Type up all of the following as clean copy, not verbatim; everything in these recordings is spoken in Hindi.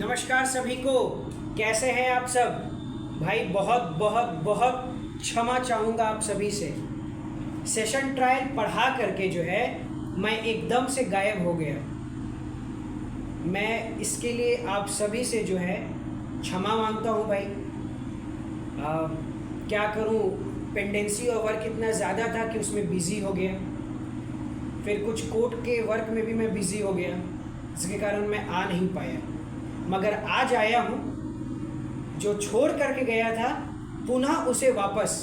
नमस्कार सभी को। कैसे हैं आप सब? भाई बहुत बहुत बहुत क्षमा चाहूँगा आप सभी से। सेशन ट्रायल पढ़ा करके जो है मैं एकदम से गायब हो गया। मैं इसके लिए आप सभी से जो है क्षमा मांगता हूँ भाई। क्या करूँ, पेंडेंसी और वर्क इतना ज़्यादा था कि उसमें बिज़ी हो गया। फिर कुछ कोर्ट के वर्क में भी मैं बिज़ी हो गया, जिसके कारण मैं आ नहीं पाया। मगर आज आया हूँ, जो छोड़ करके गया था पुनः उसे वापस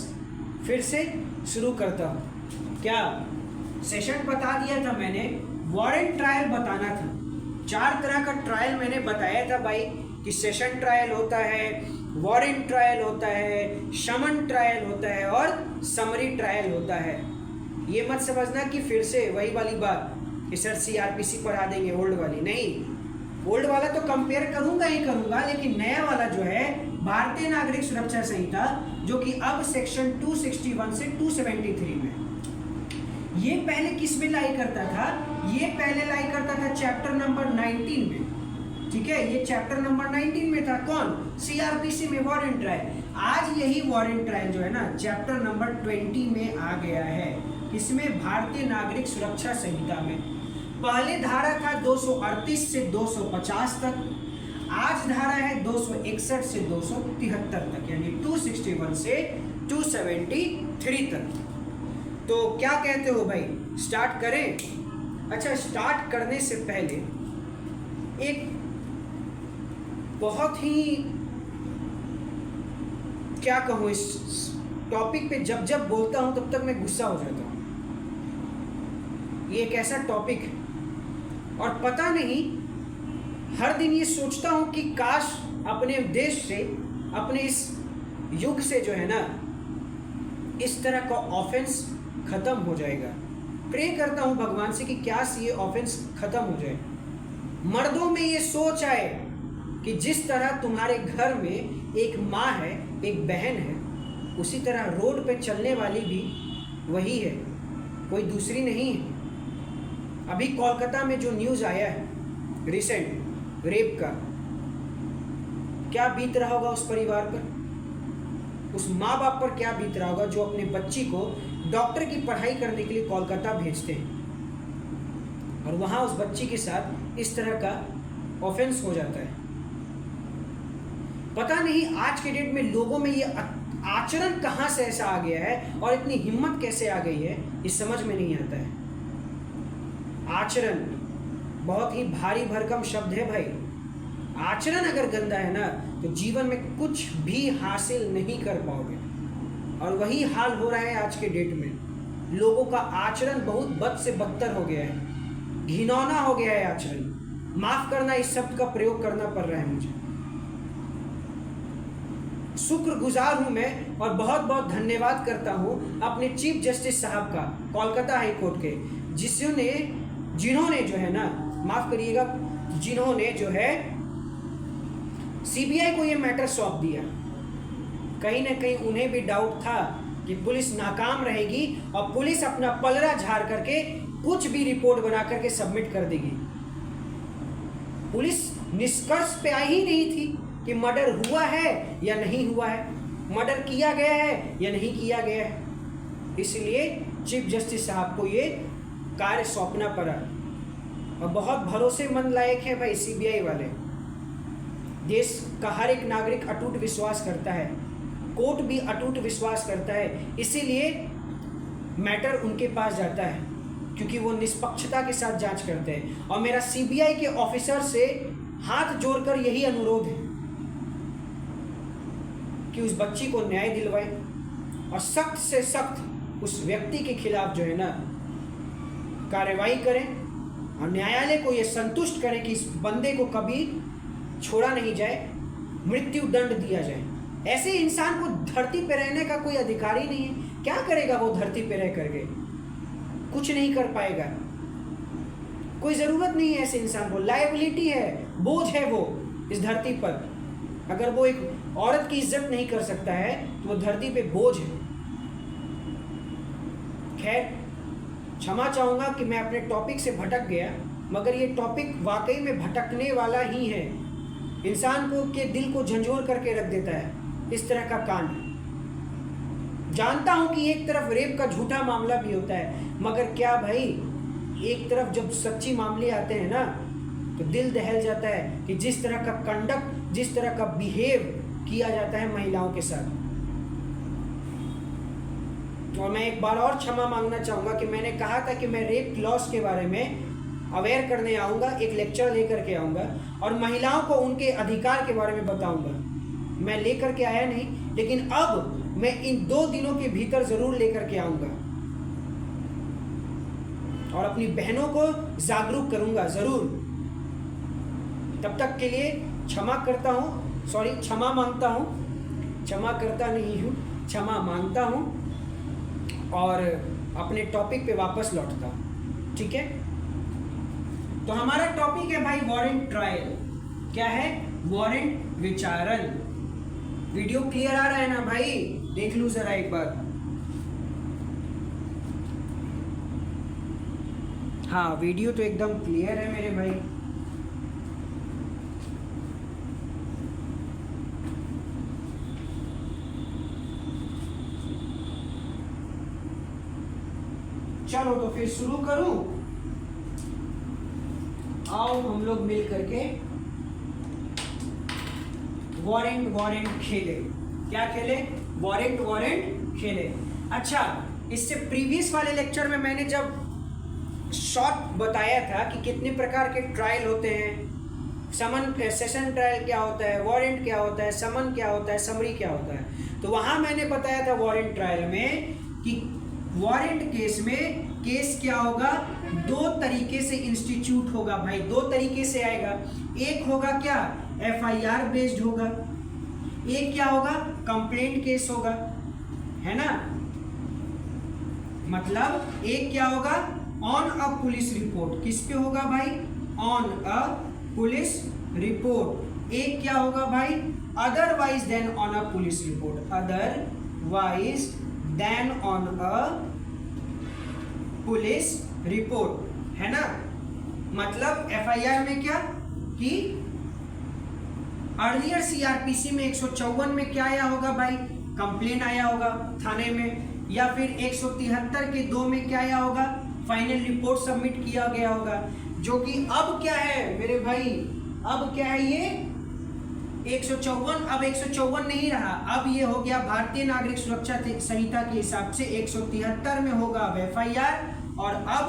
फिर से शुरू करता हूँ। क्या सेशन बता दिया था मैंने, वारंट ट्रायल बताना था। 4 तरह का ट्रायल मैंने बताया था भाई, कि सेशन ट्रायल होता है, वारंट ट्रायल होता है, समन ट्रायल होता है और समरी ट्रायल होता है। ये मत समझना कि फिर से वही वाली बात कि सर CRPC पढ़ा देंगे ओल्ड वाली। नहीं, ओल्ड वाला तो कंपेयर करूंगा ही करूंगा, लेकिन नया वाला जो है भारतीय नागरिक सुरक्षा संहिता, जो कि अब सेक्शन 261 से 273 में, ये पहले किस में लाई करता था? ये पहले लाई करता था चैप्टर नंबर 19 में। ठीक है, ये चैप्टर नंबर 19 में था। कौन? CRPC में वारंट ट्रायल। आज यही वारंट ट्रायल जो है ना चैप्टर नंबर 20 में आ गया है। इसमें भारतीय नागरिक सुरक्षा संहिता में पहले धारा था 238 से 250 तक, आज धारा है 261 से 273 तक, यानी 261 से 273 तक। तो क्या कहते हो भाई, स्टार्ट करें? अच्छा, स्टार्ट करने से पहले एक बहुत ही, क्या कहूँ, इस टॉपिक पे जब जब बोलता हूँ तब तक मैं गुस्सा हो जाता हूँ। ये एक ऐसा टॉपिक है और पता नहीं, हर दिन ये सोचता हूँ कि काश अपने देश से, अपने इस युग से जो है ना, इस तरह का ऑफेंस खत्म हो जाएगा। प्रे करता हूँ भगवान से कि क्या ये ऑफेंस खत्म हो जाए। मर्दों में ये सोच आए कि जिस तरह तुम्हारे घर में एक माँ है, एक बहन है, उसी तरह रोड पे चलने वाली भी वही है, कोई दूसरी नहीं है। अभी कोलकाता में जो न्यूज़ आया है रिसेंट रेप का, क्या बीत रहा होगा उस परिवार पर, उस माँ बाप पर क्या बीत रहा होगा जो अपने बच्ची को डॉक्टर की पढ़ाई करने के लिए कोलकाता भेजते हैं और वहाँ उस बच्ची के साथ इस तरह का ऑफेंस हो जाता है। पता नहीं आज के डेट में लोगों में ये आचरण कहाँ से ऐसा आ गया है और इतनी हिम्मत कैसे आ गई है, ये समझ में नहीं आता है। आचरण बहुत ही भारी भरकम शब्द है भाई। आचरण अगर गंदा है ना तो जीवन में कुछ भी हासिल नहीं कर पाओगे, और वही हाल हो रहा है आज के डेट में। लोगों का आचरण बहुत बद से बदतर हो गया है, घिनौना हो गया है आचरण। माफ करना, इस शब्द का प्रयोग करना पड़ रहा है मुझे। शुक्रगुजार हूं मैं और बहुत बहुत धन्यवाद करता हूं अपने चीफ जस्टिस साहब का, कोलकाता हाई कोर्ट के, जिन्होंने जो है ना, माफ करिएगा, जिन्होंने जो है CBI को ये मैटर सौंप दिया। कहीं ना कहीं उन्हें भी डाउट था कि पुलिस नाकाम रहेगी और पुलिस अपना पलड़ा झाड़ करके कुछ भी रिपोर्ट बना करके सबमिट कर देगी। पुलिस निष्कर्ष पे आई ही नहीं थी कि मर्डर हुआ है या नहीं हुआ है, मर्डर किया गया है या नहीं किया गया है। इसलिए चीफ जस्टिस साहब को ये कार्य सौंपना पड़ा और बहुत भरोसेमंद लायक है भाई CBI वाले। देश का हर एक नागरिक अटूट विश्वास करता है, कोर्ट भी अटूट विश्वास करता है, इसीलिए मैटर उनके पास जाता है, क्योंकि वो निष्पक्षता के साथ जांच करते हैं। और मेरा CBI के ऑफिसर से हाथ जोड़कर यही अनुरोध है कि उस बच्ची को न्याय दिलवाए और सख्त से सख्त उस व्यक्ति के खिलाफ जो है ना कार्रवाई करें, और न्यायालय को यह संतुष्ट करें कि इस बंदे को कभी छोड़ा नहीं जाए, मृत्यु दंड दिया जाए। ऐसे इंसान को धरती पर रहने का कोई अधिकार ही नहीं है। क्या करेगा वो धरती पर रह करके? कुछ नहीं कर पाएगा। कोई ज़रूरत नहीं है ऐसे इंसान को, लायबिलिटी है, बोझ है वो इस धरती पर। अगर वो एक औरत की इज्जत नहीं कर सकता है तो वो धरती पे बोझ है। खैर, क्षमा चाहूँगा कि मैं अपने टॉपिक से भटक गया, मगर ये टॉपिक वाकई में भटकने वाला ही है। इंसान को के दिल को झंझोर करके रख देता है इस तरह का कांड। जानता हूं कि एक तरफ रेप का झूठा मामला भी होता है, मगर क्या भाई, एक तरफ जब सच्ची मामले आते हैं ना तो दिल दहल जाता है कि जिस तरह का कंडक्ट, जिस तरह का बिहेव किया जाता है महिलाओं के साथ। और मैं एक बार और क्षमा मांगना चाहूँगा कि मैंने कहा था कि मैं रेप लॉस के बारे में अवेयर करने आऊँगा, एक लेक्चर लेकर के आऊँगा और महिलाओं को उनके अधिकार के बारे में बताऊँगा। मैं लेकर के आया नहीं, लेकिन अब मैं इन 2 दिनों के भीतर ज़रूर लेकर के आऊँगा और अपनी बहनों को जागरूक करूँगा ज़रूर। तब तक के लिए क्षमा करता हूँ, सॉरी क्षमा मांगता हूँ, क्षमा करता नहीं हूँ, क्षमा मांगता हूँ और अपने टॉपिक पे वापस लौटता हूँ। ठीक है, तो हमारा टॉपिक है भाई वारंट ट्रायल। क्या है? वारंट विचारण। वीडियो क्लियर आ रहा है ना भाई? देख लूँ जरा एक बार। हाँ, वीडियो तो एकदम क्लियर है मेरे भाई। चलो तो फिर शुरू करूं। आओ हम लोग मिल करके वारंट खेले। क्या खेले? वारंट खेले। अच्छा, इससे प्रीवियस वाले लेक्चर में मैंने जब शॉर्ट बताया था कि कितने प्रकार के ट्रायल होते हैं, समन सेशन ट्रायल क्या होता है, वारंट क्या होता है, समन क्या होता है, समरी क्या होता है, तो वहां मैंने बताया था वारंट ट्रायल में कि वारंट केस में केस क्या होगा, 2 तरीके से इंस्टीट्यूट होगा भाई, 2 तरीके से आएगा। एक होगा क्या, एफआईआर बेस्ड होगा, एक क्या होगा, कंप्लेंट केस होगा, है ना। मतलब एक क्या होगा, ऑन अ पुलिस रिपोर्ट। किस पे होगा भाई? On a police report. एक क्या होगा भाई, otherwise then on a police report, otherwise then on a police report, है ना। मतलब एफआईआर में क्या कि अर्लियर सीआरपीसी में 154 में क्या आया होगा भाई, कंप्लेन आया होगा थाने में, या फिर 173 के 2 में क्या आया होगा, फाइनल रिपोर्ट सबमिट किया गया होगा। जो कि अब क्या है मेरे भाई, अब क्या है ये 154, अब 154 नहीं रहा, अब ये हो गया भारतीय नागरिक सुरक्षा संहिता के हिसाब से 173 में होगा अब एफआईआर, और अब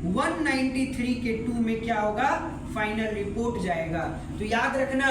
193 के 2 में क्या होगा, फाइनल रिपोर्ट जाएगा। तो याद रखना,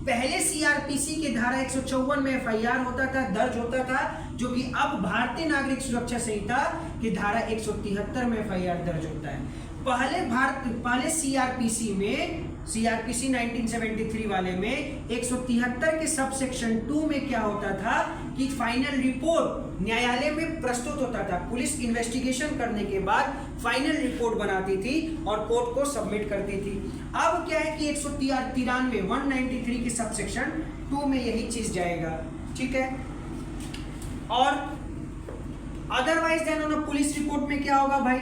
पहले सीआरपीसी के धारा 154 में एफआईआर होता था, दर्ज होता था, जो कि अब भारतीय नागरिक सुरक्षा संहिता की धारा 173 में एफआईआर दर्ज होता है। पहले सीआरपीसी में, सीआरपीसी 1973 वाले में 173 के सब सेक्शन 2 में क्या होता था कि फाइनल रिपोर्ट न्यायालय में प्रस्तुत होता था, पुलिस इन्वेस्टिगेशन करने के बाद फाइनल रिपोर्ट बनाती थी और कोर्ट को सबमिट करती थी। अब क्या है कि 193 के सब सेक्शन 2 में यही चीज जाएगा, ठीक है। और otherwise then on a police report में क्या होगा भाई,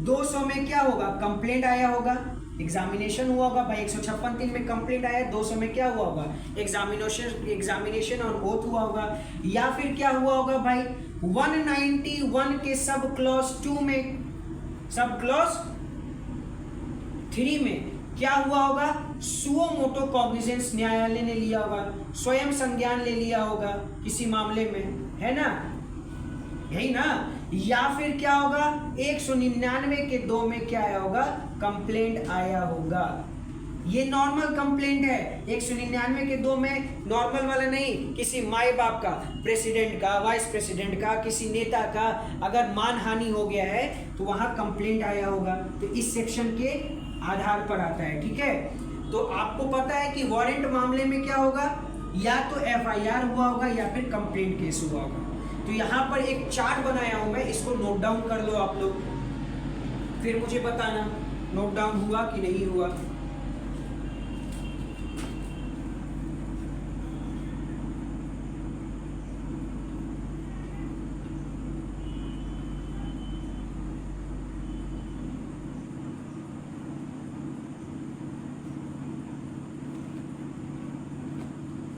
200 में क्या होगा, कंप्लेंट आया होगा, एग्जामिनेशन हुआ होगा भाई, 156(3) में कंप्लेंट आया, 200 में क्या हुआ होगा, एग्जामिनेशन और ओथ हुआ होगा, या फिर क्या हुआ होगा भाई 191 के सब क्लॉज 2 में, सब क्लॉज 3 में क्या हुआ होगा, सुओ मोटो कॉग्निजेंस न्यायालय ने लिया होगा, स्वयं संज्ञान ले लिया होगा किसी मामले में, है ना, यही ना। या फिर क्या होगा 199 के 2 में क्या आया होगा, कंप्लेंट आया होगा। ये नॉर्मल कंप्लेंट है, 199 के 2 में नॉर्मल वाला नहीं, किसी माए बाप का, प्रेसिडेंट का, वाइस प्रेसिडेंट का, किसी नेता का अगर मानहानि हो गया है तो वहां कंप्लेंट आया होगा। तो इस सेक्शन के आधार पर आता है, ठीक है। तो आपको पता है कि वारंट मामले में क्या होगा, या तो एफआईआर हुआ होगा या फिर कंप्लेंट केस हुआ होगा। तो यहाँ पर एक चार्ट बनाया हूं मैं, इसको नोट डाउन कर लो आप लोग, फिर मुझे बताना नोट डाउन हुआ कि नहीं हुआ।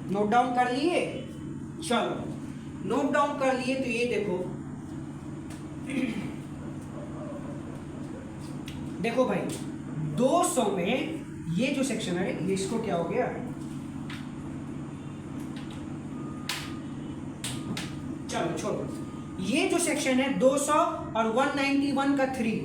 नोट डाउन कर लिए? चलो नोट डाउन कर लिए तो ये देखो, देखो भाई 200 में ये जो सेक्शन है ये इसको क्या हो गया, चलो छोड़ो, ये जो सेक्शन है 200 और 191 का 3,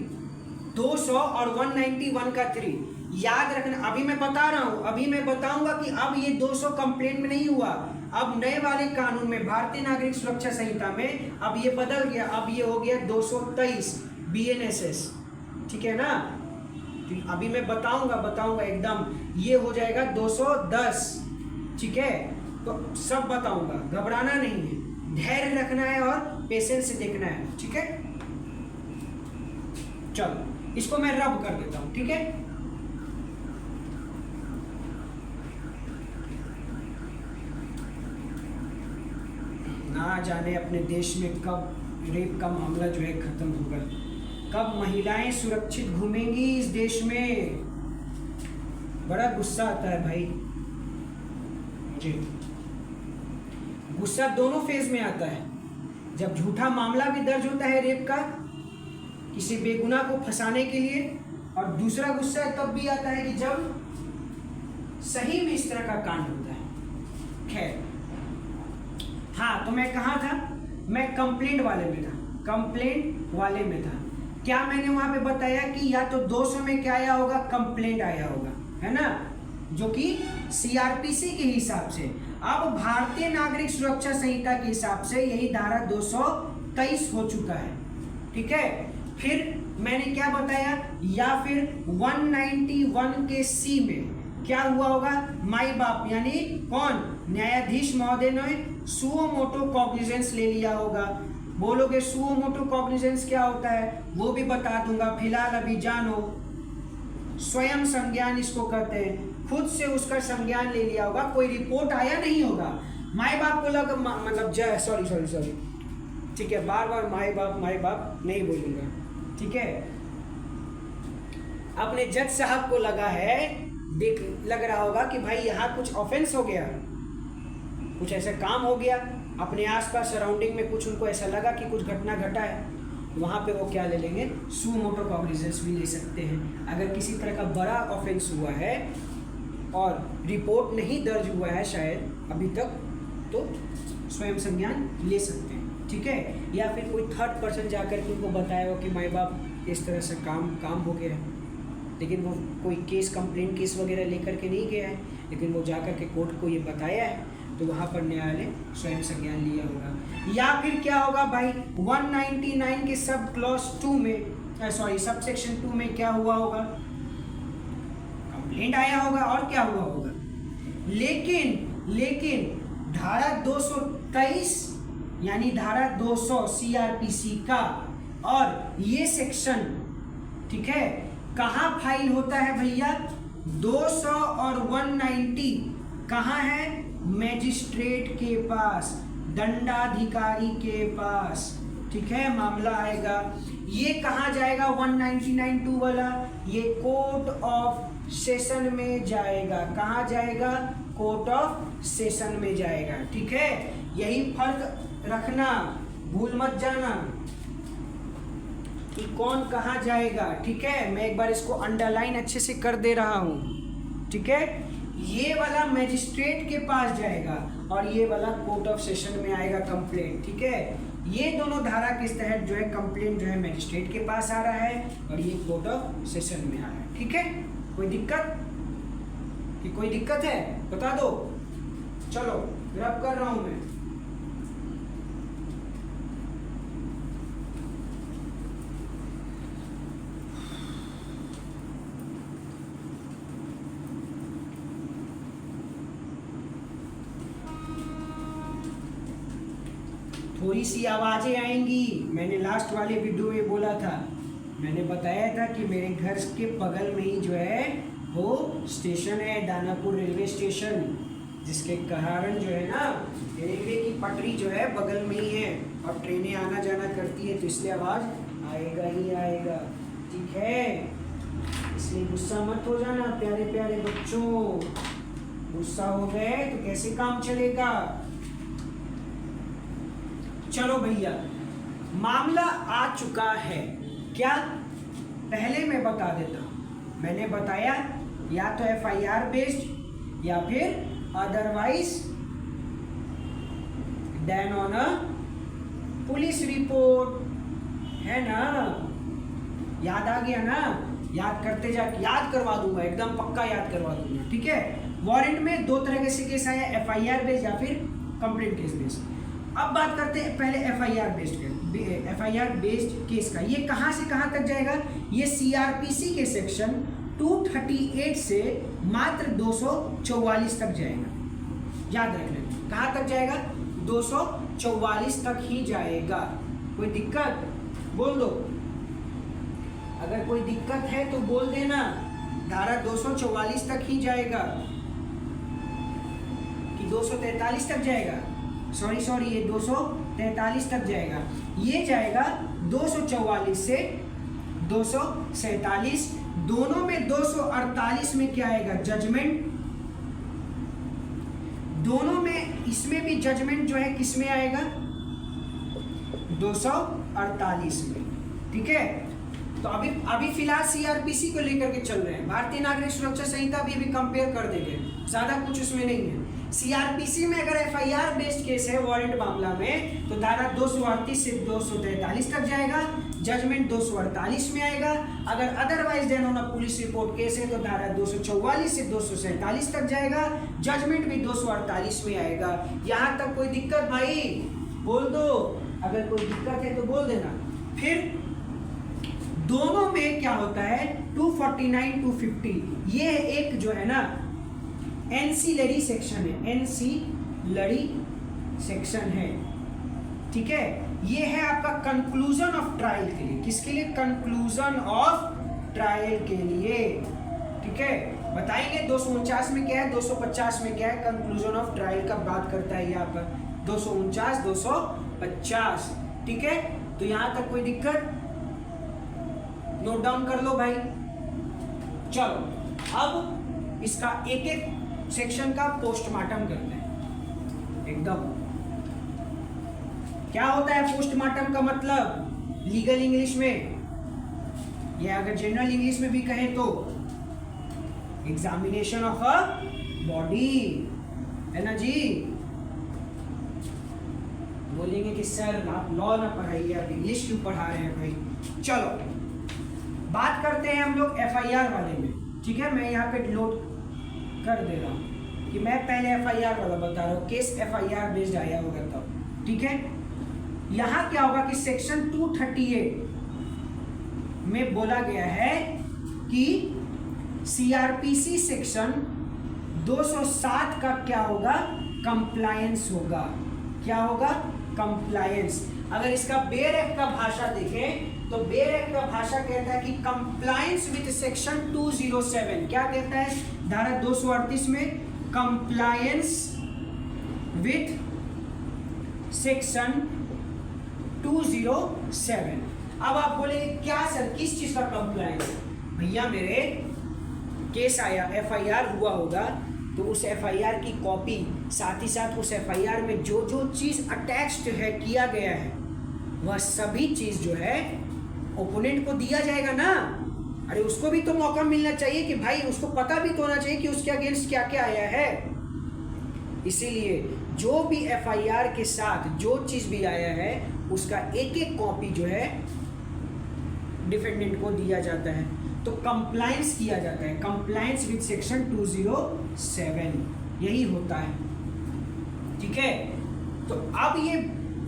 200 और 191 का 3 याद रखना। अभी मैं बता रहा हूं, अभी मैं बताऊंगा कि अब ये 200 कंप्लेंट में नहीं हुआ, अब नए वाले कानून में भारतीय नागरिक सुरक्षा संहिता में अब ये बदल गया, अब ये हो गया 223 BNSS, ठीक है ना। तो अभी मैं बताऊंगा एकदम, ये हो जाएगा 210, ठीक है। तो सब बताऊंगा, घबराना नहीं है, धैर्य रखना है और पेशेंस से देखना है, ठीक है। चलो इसको मैं रब कर देता हूं, ठीक है। ना जाने अपने देश में कब रेप का मामला जो है खत्म होगा, कब महिलाएं सुरक्षित घूमेंगी इस देश में। बड़ा गुस्सा आता है भाई मुझे, गुस्सा दोनों फेज में आता है। जब झूठा मामला भी दर्ज होता है रेप का किसी बेगुनाह को फंसाने के लिए, और दूसरा गुस्सा तब भी आता है कि जब सही में इस तरह का कांड होता है। खैर, हाँ तो मैं कहाँ था, मैं कंप्लेंट वाले में था, कंप्लेंट वाले में था। क्या मैंने वहां पे बताया कि या तो 200 में क्या आया होगा, कंप्लेंट आया होगा, है ना, जो कि CRPC के हिसाब से। अब भारतीय नागरिक सुरक्षा संहिता के हिसाब से यही धारा 223 हो चुका है, ठीक है। फिर मैंने क्या बताया, या फिर 191 के C में क्या हुआ होगा, माई बाप यानी कौन, न्यायाधीश महोदय ने सुओ मोटो कॉग्निजेंस ले लिया होगा। बोलोगे सुओ मोटो कॉग्निजेंस क्या होता है, वो भी बता दूंगा, फिलहाल अभी जानो। स्वयं संज्ञान इसको कहते हैं, खुद से उसका संज्ञान ले लिया होगा, कोई रिपोर्ट आया नहीं होगा। माई बाप को लगा, मतलब सॉरी, ठीक है, बार बार माई बाप नहीं बोलूंगा, ठीक है। अपने जज साहब को लगा है, लग रहा होगा कि भाई यहाँ कुछ ऑफेंस हो गया, कुछ ऐसा काम हो गया, अपने आसपास सराउंडिंग में कुछ उनको ऐसा लगा कि कुछ घटना घटा है, वहाँ पे वो क्या ले लेंगे, सुओ मोटो कॉग्निजेंस भी ले सकते हैं। अगर किसी तरह का बड़ा ऑफेंस हुआ है और रिपोर्ट नहीं दर्ज हुआ है शायद अभी तक, तो स्वयं संज्ञान ले सकते हैं, ठीक है। या फिर कोई थर्ड पर्सन जाकर के उनको बताया हो कि माई बाप इस तरह से काम हो गया है, लेकिन वो कोई केस कंप्लेंट केस वगैरह लेकर के नहीं गया है, लेकिन वो जाकर के कोर्ट को ये बताया है, तो वहाँ पर न्यायालय स्वयं संज्ञान लिया होगा। या फिर क्या होगा भाई, 199 के सब क्लॉज 2 में, सब सेक्शन 2 में क्या हुआ होगा, कंप्लेंट आया होगा और क्या हुआ होगा। लेकिन धारा 223 यानी धारा 200 CRPC का और ये सेक्शन, ठीक है, कहाँ फाइल होता है भैया, 200 और 190 कहाँ है, मैजिस्ट्रेट के पास, दंडाधिकारी के पास, ठीक है, मामला आएगा। ये कहाँ जाएगा 199(2) वाला, ये कोर्ट ऑफ सेशन में जाएगा। कहाँ जाएगा, कोर्ट ऑफ सेशन में जाएगा, ठीक है। यही फर्क रखना, भूल मत जाना कि कौन कहाँ जाएगा, ठीक है। मैं एक बार इसको अंडरलाइन अच्छे से कर दे रहा हूँ, ठीक है। ये वाला मैजिस्ट्रेट के पास जाएगा और ये वाला कोर्ट ऑफ सेशन में आएगा कंप्लेंट, ठीक है। ये दोनों धारा के तहत जो है कंप्लेंट जो है मैजिस्ट्रेट के पास आ रहा है और ये कोर्ट ऑफ सेशन में आ रहा है, ठीक है। कोई दिक्कत कि कोई दिक्कत है बता दो। चलो ग्रैब कर रहा हूं मैं। थोड़ी सी आवाज़ें आएंगी, मैंने लास्ट वाले वीडियो में बोला था, मैंने बताया था कि मेरे घर के बगल में ही जो है वो स्टेशन है, दानापुर रेलवे स्टेशन, जिसके कारण जो है ना रेलवे की पटरी जो है बगल में ही है और ट्रेनें आना जाना करती है, तो इसलिए आवाज़ आएगा ही आएगा, ठीक है। इसलिए गुस्सा मत हो जाना प्यारे प्यारे बच्चों, गुस्सा हो गए तो कैसे काम चलेगा। चलो भैया, मामला आ चुका है क्या, पहले मैं बता देता हूं। मैंने बताया या तो FIR बेस्ड या फिर otherwise then on a police report, है ना। याद आ गया ना, याद करते जा, याद करवा दूंगा, एकदम पक्का याद करवा दूंगा, ठीक है। वारंट में दो तरह के केस आया, FIR बेस्ड या फिर कंप्लेंट केस बेस्ड। अब बात करते हैं पहले FIR बेस्ड केस का। ये कहां से कहां तक जाएगा, ये CRPC के सेक्शन 238 से मात्र 244 तक जाएगा। याद रख लेना, कहां तक जाएगा, 244 तक ही जाएगा। कोई दिक्कत बोल दो, अगर कोई दिक्कत है तो बोल देना। धारा 244 तक ही जाएगा कि 243 तक जाएगा, सॉरी ये 243 तक जाएगा। ये जाएगा 244 से 247, दोनों में 248 में क्या आएगा, जजमेंट। दोनों में, इसमें भी जजमेंट जो है किस में आएगा, 248 में, ठीक है। तो अभी फिलहाल CRPC को लेकर के चल रहे हैं, भारतीय नागरिक सुरक्षा संहिता भी अभी कंपेयर कर देंगे, ज्यादा कुछ उसमें नहीं है। CRPC में अगर FIR बेस्ड केस है वारंट मामला में, तो धारा 238 से 243 तक जाएगा, जजमेंट 248 में आएगा। अगर otherwise then on police report case है तो धारा 244 से 247 तक जाएगा, जजमेंट भी 248 में आएगा। यहाँ तक कोई दिक्कत भाई बोल दो, अगर कोई दिक्कत है तो बोल देना। फिर दोनों में क्या होता है, 249 250, ये एक जो है ना एनसीलरी सेक्शन है, एनसीलरी सेक्शन है, ठीक है। ये है आपका कंक्लूजन ऑफ ट्रायल के लिए, किसके लिए, कंक्लूजन ऑफ ट्रायल के लिए, ठीक है। बताएंगे 249 में क्या है, 250 में क्या है, कंक्लूजन ऑफ ट्रायल का बात करता है यहाँ पर, 249 250, ठीक है। तो यहां तक कोई दिक्कत, नोट डाउन कर लो भाई। चलो अब इसका एक एक सेक्शन का पोस्टमार्टम करते हैं एकदम। क्या होता है पोस्टमार्टम का मतलब लीगल इंग्लिश में, या अगर जनरल इंग्लिश में भी कहें तो एग्जामिनेशन ऑफ अ बॉडी, है ना जी। बोलेंगे कि सर आप लॉ ना पढ़ाइए, आप इंग्लिश क्यों पढ़ा रहे हैं भाई। चलो बात करते हैं हम लोग FIR वाले में, ठीक है। मैं यहाँ पे नोट कर दे रहा हूँ कि मैं पहले FIR वाला बता रहा हूँ, केस FIR बेस्ड आया होगा तब, ठीक है। यहाँ क्या होगा कि सेक्शन 238 में बोला गया है कि CRPC सेक्शन 207 का क्या होगा, कंप्लायंस होगा। क्या होगा, कंप्लायंस। अगर इसका बेयर एक्ट का भाषा देखें तो बेयर एक्ट का भाषा कहता है कि कंप्लायंस विद सेक्शन 207, क्या कहता है धारा 238 में, कंप्लायंस विद सेक्शन 207। अब आप बोलेंगे क्या सर किस चीज का कंप्लायंस, भैया मेरे केस आया, FIR हुआ होगा, तो उस FIR की कॉपी, साथ ही साथ उस FIR में जो जो चीज अटैच्ड है, किया गया है, वह सभी चीज जो है ओपोनेंट को दिया जाएगा ना। अरे उसको भी तो मौका मिलना चाहिए कि भाई उसको पता भी तो होना चाहिए कि उसके अगेंस्ट क्या क्या आया है। इसीलिए जो भी FIR के साथ जो चीज भी आया है उसका एक एक कॉपी जो है डिफेंडेंट को दिया जाता है, तो कंप्लायंस किया जाता है, कंप्लायंस विद सेक्शन 207 यही होता है, ठीक है। तो अब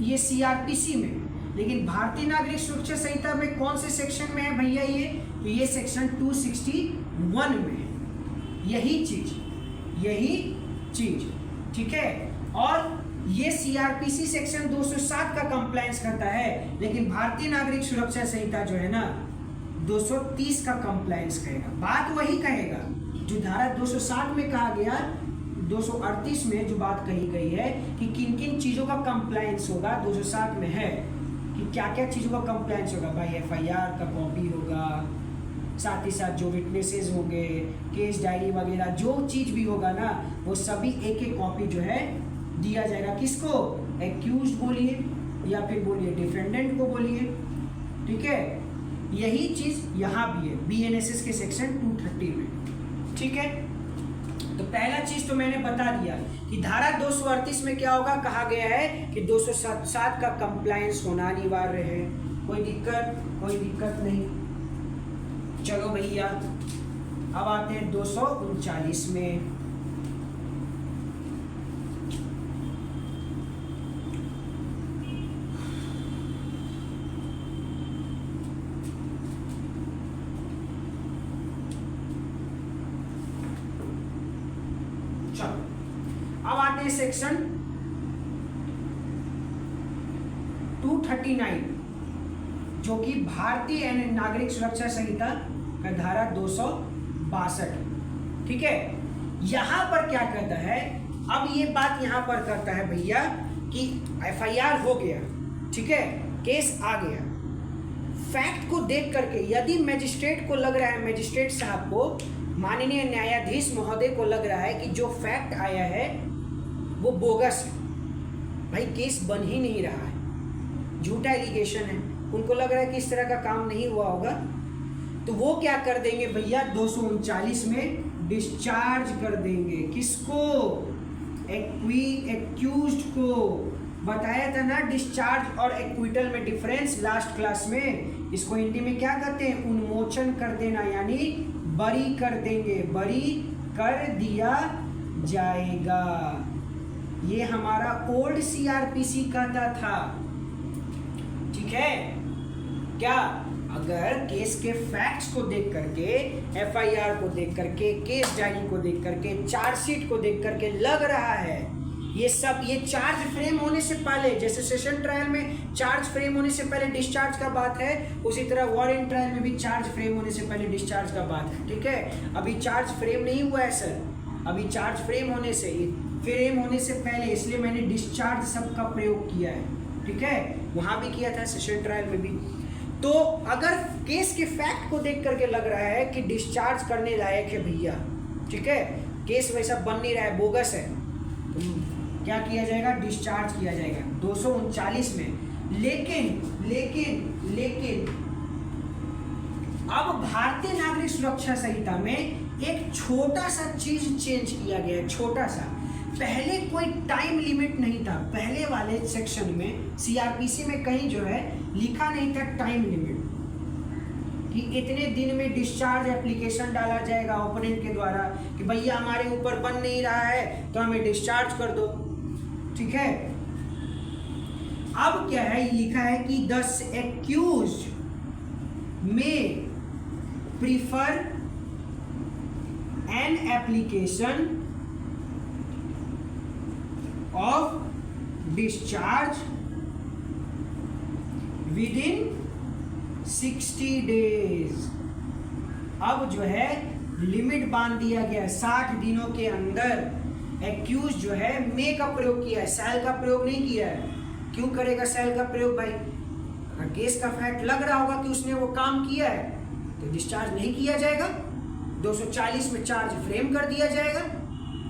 ये CRPC में, लेकिन भारतीय नागरिक सुरक्षा संहिता में कौन से सेक्शन में है भैया ये, तो ये सेक्शन 261 में है, यही चीज, ठीक है। और ये CRPC सेक्शन 207 का कंप्लायंस करता है, लेकिन भारतीय नागरिक सुरक्षा संहिता जो है ना 230 का कंप्लायंस कहेगा। बात वही कहेगा जो धारा 207 में कहा गया, 238 में जो बात कही गई है कि किन किन चीजों का कंप्लायंस होगा, 207 में है कि क्या क्या चीजों का कंप्लायंस होगा भाई। FIR का कॉपी होगा, साथ ही साथ जो विटनेसेस होंगे, केस डायरी वगैरह जो चीज़ भी होगा ना, वो सभी एक एक कॉपी जो है दिया जाएगा। किसको? एक्यूज्ड बोलिए या फिर बोलिए डिफेंडेंट को बोलिए, ठीक है। यही चीज़ यहाँ भी है BNSS के सेक्शन 230 में, ठीक है। तो पहला चीज़ तो मैंने बता दिया कि धारा 238 में क्या होगा, कहा गया है कि 207 का कंप्लायंस होना अनिवार्य है। कोई दिक्कत नहीं। चलो भैया, अब आते हैं 239 में। अब आते हैं सेक्शन 239 जो कि भारतीय नागरिक सुरक्षा संहिता का धारा 262, ठीक है। यहां पर क्या करता है, अब ये बात यहां पर करता है भैया कि FIR हो गया, ठीक है, केस आ गया। फैक्ट को देख करके यदि मजिस्ट्रेट को लग रहा है, मजिस्ट्रेट साहब को, माननीय न्यायाधीश महोदय को लग रहा है कि जो फैक्ट आया है वो बोगस है, भाई केस बन ही नहीं रहा है, झूठा एलिगेशन है, उनको लग रहा है कि इस तरह का काम नहीं हुआ होगा, तो वो क्या कर देंगे भैया, 239 में डिस्चार्ज कर देंगे। किसको? एक्यूज्ड को। बताया था ना डिस्चार्ज और एक्विटल में डिफरेंस लास्ट क्लास में। इसको हिंदी में क्या कहते हैं? उन्मोचन कर देना, यानी बरी कर देंगे, बरी कर दिया जाएगा। ये हमारा ओल्ड CRPC कहता था, ठीक है क्या? अगर केस के फैक्ट्स को देख करके, FIR को देख करके, केस डायरी को देख करके, चार्जशीट को देख करके लग रहा है ये सब, ये चार्ज फ्रेम होने से पहले, जैसे सेशन ट्रायल में चार्ज फ्रेम होने से पहले डिस्चार्ज का बात है, उसी तरह वारंट ट्रायल में भी चार्ज फ्रेम होने से पहले डिस्चार्ज का बात है, ठीक है। अभी चार्ज फ्रेम नहीं हुआ है सर, अभी चार्ज फ्रेम होने से पहले, इसलिए मैंने डिस्चार्ज शब्द का प्रयोग किया है, ठीक है। वहाँ भी किया था, सेशन ट्रायल में भी। तो अगर केस के फैक्ट को देख करके लग रहा है कि डिस्चार्ज करने लायक है भैया, ठीक है, केस वैसा बन नहीं रहा है, बोगस है, तो क्या किया जाएगा? डिस्चार्ज किया जाएगा 239 में। लेकिन अब भारतीय नागरिक सुरक्षा संहिता में एक छोटा सा चीज चेंज किया गया है, छोटा सा। पहले कोई टाइम लिमिट नहीं था, पहले वाले सेक्शन में CRPC में कहीं जो है लिखा नहीं था टाइम लिमिट कि इतने दिन में डिस्चार्ज एप्लीकेशन डाला जाएगा ओपोनेंट के द्वारा कि भैया हमारे ऊपर बन नहीं रहा है तो हमें डिस्चार्ज कर दो, ठीक है। अब क्या है, लिखा है कि the accused may prefer an application of discharge with in 60 days. अब जो है लिमिट बांध दिया गया, 60 दिनों के अंदर एक्यूज जो है मे का प्रयोग किया है, सेल का प्रयोग नहीं किया है। क्यों करेगा सेल का प्रयोग भाई? अगर केस का फैक्ट लग रहा होगा कि उसने वो काम किया है तो डिस्चार्ज नहीं किया जाएगा, 240 में चार्ज फ्रेम कर दिया जाएगा।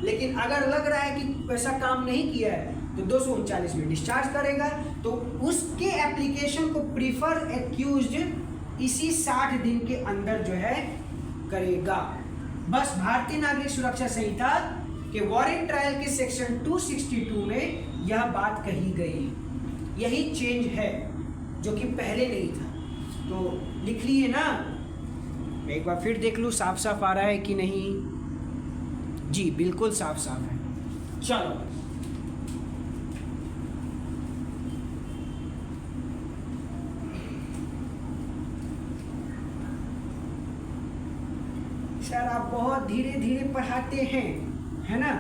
लेकिन अगर लग रहा है कि वैसा काम नहीं किया है तो 239 में डिस्चार्ज करेगा, तो उसके एप्लीकेशन को प्रीफर एक्यूज्ड इसी 60 दिन के अंदर जो है करेगा। बस भारतीय नागरिक सुरक्षा संहिता के वारंट ट्रायल के सेक्शन 262 में यह बात कही गई। यही चेंज है जो कि पहले नहीं था। तो लिख लिए ना, एक बार फिर देख लूँ साफ साफ आ रहा है कि नहीं। जी बिल्कुल साफ साफ है। चलो सर आप बहुत धीरे धीरे पढ़ाते हैं, है ना।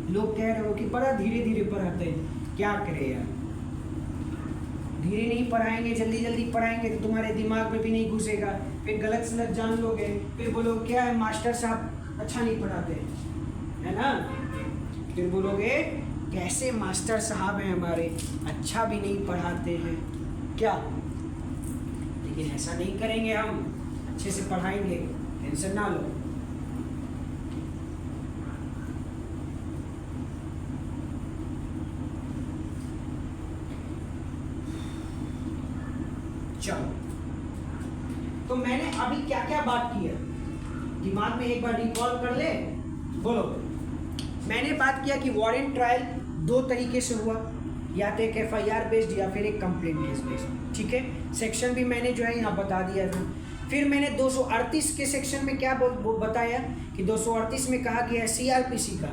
लोग कह रहे हो कि बड़ा धीरे धीरे पढ़ाते हैं, क्या करें यार। धीरे नहीं पढ़ाएंगे, जल्दी जल्दी पढ़ाएंगे तो तुम्हारे दिमाग में भी नहीं घुसेगा, फिर गलत सलत जान लोगे, फिर बोलोगे क्या है मास्टर साहब अच्छा नहीं पढ़ाते, है ना। फिर बोलोगे कैसे मास्टर साहब हैं हमारे, अच्छा भी नहीं पढ़ाते हैं क्या। लेकिन ऐसा नहीं करेंगे, हम अच्छे से पढ़ाएंगे। टेंशन ना लो। चलो, तो मैंने अभी क्या क्या बात की है दिमाग में एक बार रिकॉल कर ले। बोलो। मैंने बात किया कि वारंट ट्रायल दो तरीके से हुआ, या तो एक एफआईआर बेस्ड या फिर एक कंप्लेंट केस बेस्ड। ठीक है, सेक्शन भी मैंने जो है यहाँ बता दिया था। फिर मैंने 238 के सेक्शन में क्या बताया कि 238 में कहा गया है सीआरपीसी का,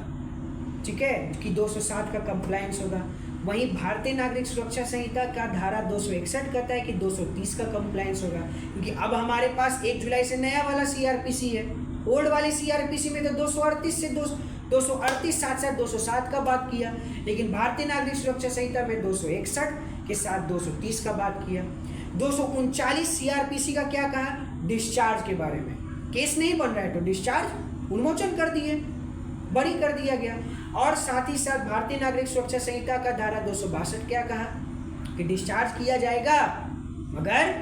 ठीक है, कि 207 का कंप्लायंस होगा। वहीं भारतीय नागरिक सुरक्षा संहिता का धारा 261 कहता है कि 230 का कंप्लायंस होगा, क्योंकि अब हमारे पास 1 जुलाई से नया वाला सीआरपीसी है। ओल्ड वाली सीआरपीसी में तो 238 से 238 साथ साथ 207 का बात किया, लेकिन भारतीय नागरिक सुरक्षा संहिता में 261 के साथ 230 का बात किया। 239 सीआरपीसी का क्या कहा, डिस्चार्ज के बारे में। केस नहीं बन रहा है तो डिस्चार्ज उन्मोचन कर दिए, बरी कर दिया गया। और साथ ही साथ भारतीय नागरिक सुरक्षा संहिता का धारा 262 क्या कहा कि डिस्चार्ज किया जाएगा, मगर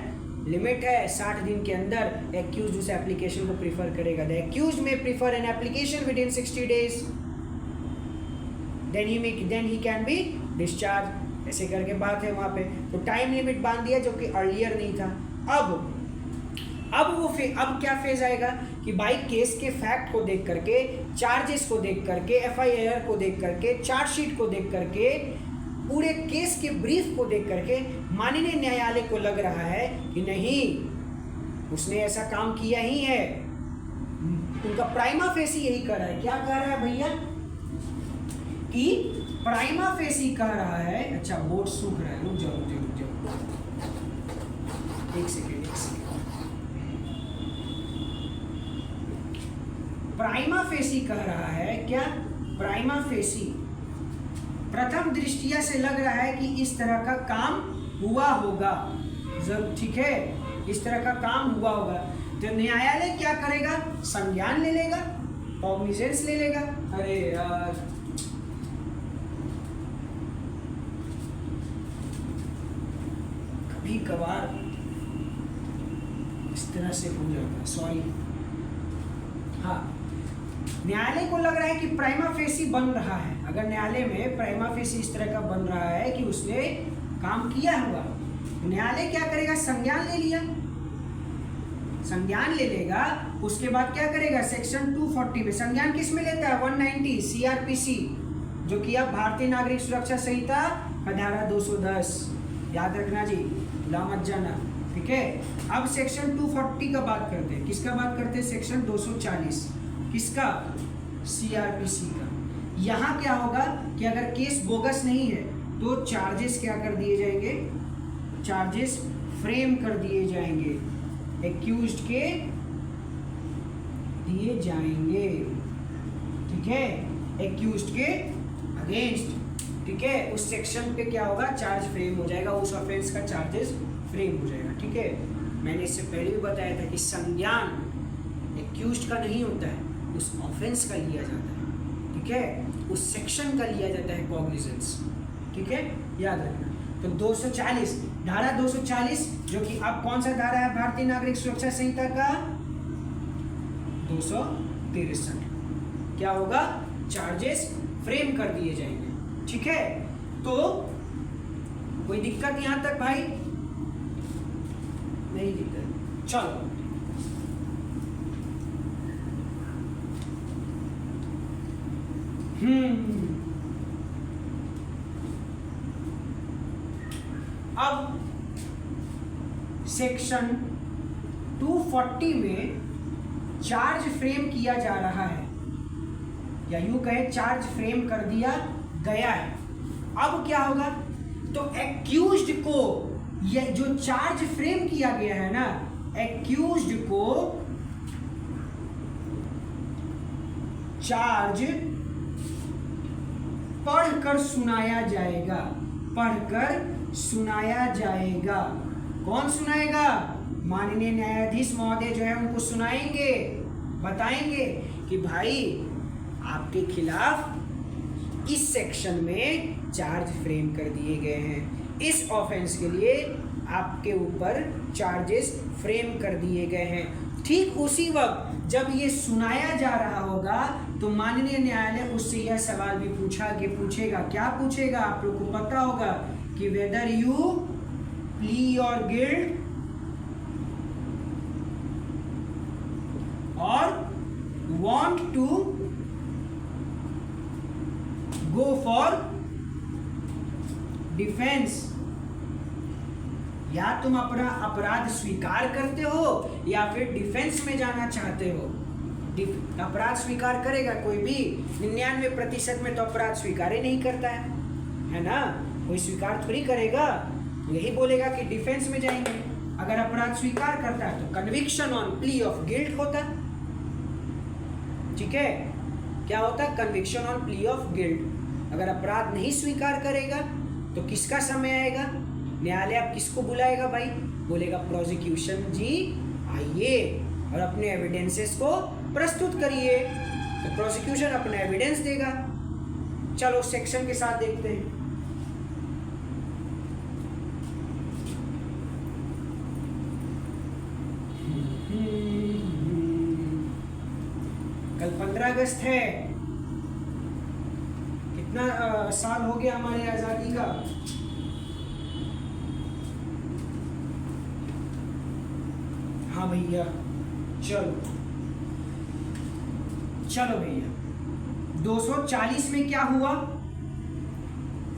लिमिट है 60 दिन के अंदर एक्यूज्ड उस एप्लीकेशन को प्रीफर करेगा। The accused may prefer an application within 60 days, then he can be discharge. ऐसे करके बात है वहाँ पे, तो टाइम लिमिट बांध दिया जो कि अर्लियर नहीं था। अब क्या फेज आएगा कि भाई केस के फैक्ट को देख करके, चार्जेस को देख करके, एफआईआर को देख करके, चार्जशीट को देख करके, पूरे केस के ब्रीफ को देख करके माननीय न्यायालय को लग रहा है कि नहीं, उसने ऐसा काम किया ही है। उनका प्राइमा फेसी यही कह रहा है। क्या कह रहा है भैया कि प्राइमा फेसी कह रहा है। अच्छा, बोर्ड सूख रहा है, रुक जाओ एक सेकेंड। प्राइमा फेसी कह रहा है, क्या प्राइमा फेसी प्रथम दृष्टिया से लग रहा है कि इस तरह का काम हुआ होगा, जब ठीक है, इस तरह का काम हुआ होगा। तो न्यायालय क्या करेगा, संज्ञान ले लेगा, कॉग्निजेंस ले लेगा। अरे यार, कभी कभार इस तरह से हो जाता है, सॉरी। हाँ, न्यायालय को लग रहा है कि प्राइमा फेसी बन रहा है। अगर न्यायालय में प्राइमा फेसी इस तरह का बन रहा है कि उसने काम किया हुआ, न्यायालय क्या करेगा, संज्ञान ले लिया, संज्ञान ले लेगा। उसके बाद क्या करेगा, सेक्शन 240 में संज्ञान किस में लेता है, 190 सीआरपीसी, जो कि अब भारतीय नागरिक सुरक्षा संहिता का धारा 210, याद रखना जी, ला मत जाना, ठीक है। अब सेक्शन 240 का बात करते हैं, किसका बात करते हैं, सेक्शन 240 किसका, सीआरपीसी का। यहाँ क्या होगा कि अगर केस बोगस नहीं है तो चार्जेस क्या कर दिए जाएंगे, चार्जेस फ्रेम कर दिए जाएंगे, एक्यूज्ड के दिए जाएंगे, ठीक है, एक्यूज्ड के अगेंस्ट, ठीक है। उस सेक्शन पे क्या होगा, चार्ज फ्रेम हो जाएगा, उस ऑफेंस का चार्जेस फ्रेम हो जाएगा, ठीक है। मैंने इससे पहले भी बताया था कि संज्ञान एक्यूज्ड का नहीं होता है, उस ऑफेंस का लिया जाता है, ठीक है, उस सेक्शन का लिया जाता है कॉग्निजेंस, ठीक है, याद रखना। तो 240 धारा 240 जो कि अब कौन सा धारा है भारतीय नागरिक सुरक्षा संहिता का, 263, क्या होगा, चार्जेस फ्रेम कर दिए जाएंगे, ठीक है। तो कोई दिक्कत यहां तक भाई, नहीं दिक्कत, चलो। अब सेक्शन 240 में चार्ज फ्रेम किया जा रहा है, या यूं कहे चार्ज फ्रेम कर दिया गया है। अब क्या होगा, तो एक्यूज्ड को, ये जो चार्ज फ्रेम किया गया है ना, एक्यूज्ड को चार्ज पढ़कर सुनाया जाएगा, पढ़कर सुनाया जाएगा। कौन सुनाएगा, माननीय न्यायाधीश महोदय जो है उनको सुनाएंगे, बताएंगे कि भाई आपके खिलाफ इस सेक्शन में चार्ज फ्रेम कर दिए गए हैं, इस ऑफेंस के लिए आपके ऊपर चार्जेस फ्रेम कर दिए गए हैं। ठीक उसी वक्त जब ये सुनाया जा रहा होगा तो माननीय न्यायालय उससे यह सवाल भी पूछेगा। क्या पूछेगा? आप लोग को पता होगा कि whether you plea your guilt और want to go for defense। या तुम अपना अपराध स्वीकार करते हो या फिर डिफेंस में जाना चाहते हो। अपराध स्वीकार करेगा कोई भी? 99% में तो अपराध स्वीकार ही नहीं करता है ना? कोई स्वीकार थोड़ी करेगा, यही बोलेगा कि डिफेंस में जाएंगे। अगर अपराध स्वीकार करता है तो conviction on plea of guilt होता है। ठीक है, क्या होता है? Conviction on plea of guilt. अगर अपराध नहीं स्वीकार करेगा तो किसका समय आएगा? न्यायालय अब किसको बुलाएगा भाई? बोलेगा प्रोसिक्यूशन जी आइए और अपने एविडेंसेस को प्रस्तुत करिए। तो प्रोसिक्यूशन अपना एविडेंस देगा। चलो सेक्शन के साथ देखते हैं। कल 15 अगस्त है। कितना साल हो गया हमारी आजादी का? हाँ भैया, चलो भैया। 240 में क्या हुआ?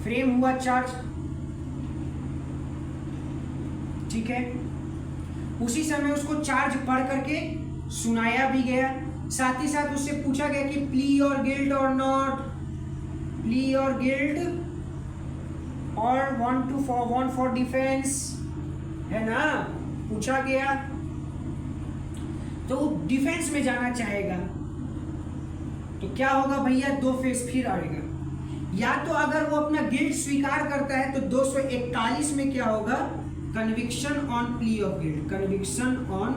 फ्रेम हुआ चार्ज। ठीक है, उसी समय उसको चार्ज पढ़ करके सुनाया भी गया। साथ ही साथ उससे पूछा गया कि प्ली और गिल्ट और not, plea or guilt or want for defence, है ना? पूछा गया तो डिफेंस में जाना चाहेगा तो क्या होगा भैया? 2 फेज फिर आएगा। या तो अगर वो अपना गिल्ट स्वीकार करता है तो 241 में क्या होगा? Conviction on plea of guilt, conviction on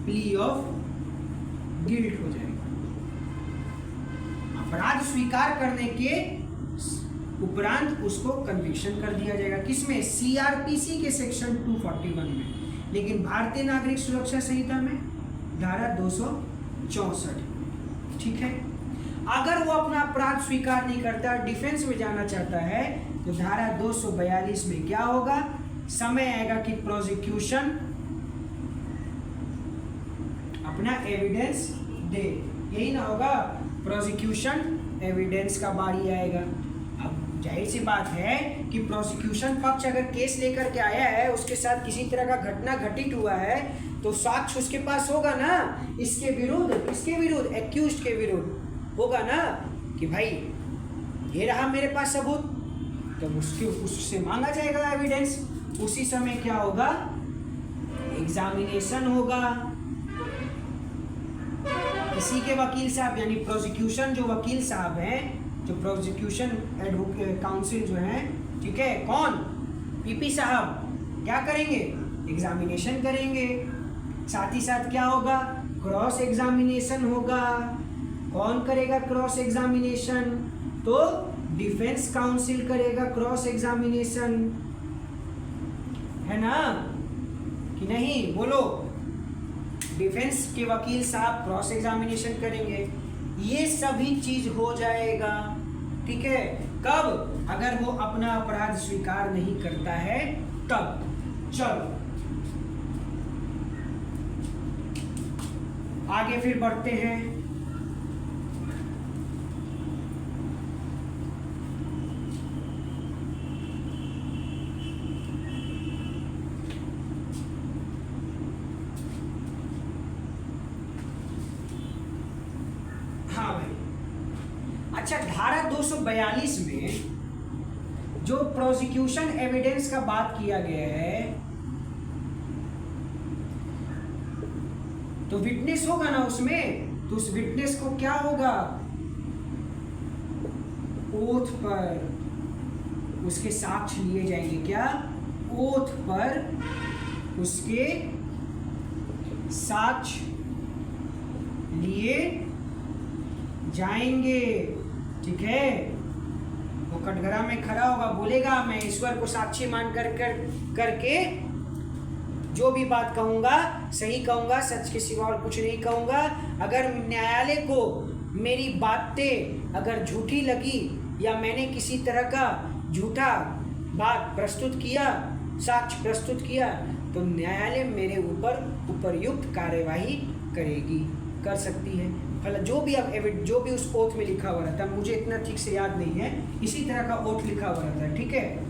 plea of guilt हो जाएगा। अपराध स्वीकार करने के उपरांत उसको कन्विक्शन कर दिया जाएगा। किसमें? सीआरपीसी के सेक्शन 241 में। लेकिन भारतीय नागरिक सुरक्षा संहिता में धारा 264। ठीक है, अगर वो अपना अपराध स्वीकार नहीं करता, डिफेंस में जाना चाहता है तो धारा 242 में क्या होगा? समय आएगा कि प्रोसिक्यूशन अपना एविडेंस दे। यही ना होगा? प्रोसिक्यूशन एविडेंस का बारी आएगा। अब जाहिर सी बात है कि प्रोसिक्यूशन पक्ष अगर केस लेकर के आया है, उसके साथ किसी तरह का घटना घटित हुआ है तो साक्ष्य उसके पास होगा ना इसके विरुद्ध, किसके विरुद्ध? एक्यूज्ड के विरुद्ध होगा ना कि भाई ये रहा मेरे पास सबूत। तो उससे मांगा जाएगा एविडेंस। उसी समय क्या होगा? एग्जामिनेशन होगा। किसी के वकील साहब यानी प्रोसिक्यूशन जो वकील साहब हैं, जो प्रोसिक्यूशन एडवोकेट काउंसिल जो है, ठीक है, कौन? पीपी साहब क्या करेंगे? एग्जामिनेशन करेंगे। साथ ही साथ क्या होगा? क्रॉस एग्जामिनेशन होगा। कौन करेगा क्रॉस एग्जामिनेशन? तो डिफेंस काउंसिल करेगा क्रॉस एग्जामिनेशन, है ना कि नहीं? बोलो। डिफेंस के वकील साहब क्रॉस एग्जामिनेशन करेंगे। ये सभी चीज हो जाएगा। ठीक है, कब? अगर वो अपना अपराध स्वीकार नहीं करता है तब। चलो आगे फिर बढ़ते हैं। हाँ भाई, अच्छा, धारा 242 में जो प्रोसिक्यूशन एविडेंस का बात किया गया है तो विटनेस होगा ना उसमें, तो उस विटनेस को क्या होगा? ओथ पर उसके साक्ष्य लिए जाएंगे। क्या? ओथ पर उसके साक्ष्य लिए जाएंगे। ठीक है, वो कटघरा में खड़ा होगा, बोलेगा मैं ईश्वर को साक्षी मान करके जो भी बात कहूँगा सही कहूँगा, सच के सिवा और कुछ नहीं कहूँगा। अगर न्यायालय को मेरी बातें अगर झूठी लगी या मैंने किसी तरह का झूठा बात प्रस्तुत किया, साक्ष्य प्रस्तुत किया, तो न्यायालय मेरे ऊपर उपयुक्त कार्यवाही कर सकती है। भला जो भी उस ओथ में लिखा हुआ रहता है, मुझे इतना ठीक से याद नहीं है, इसी तरह का ओथ लिखा हुआ रहता है, ठीक है।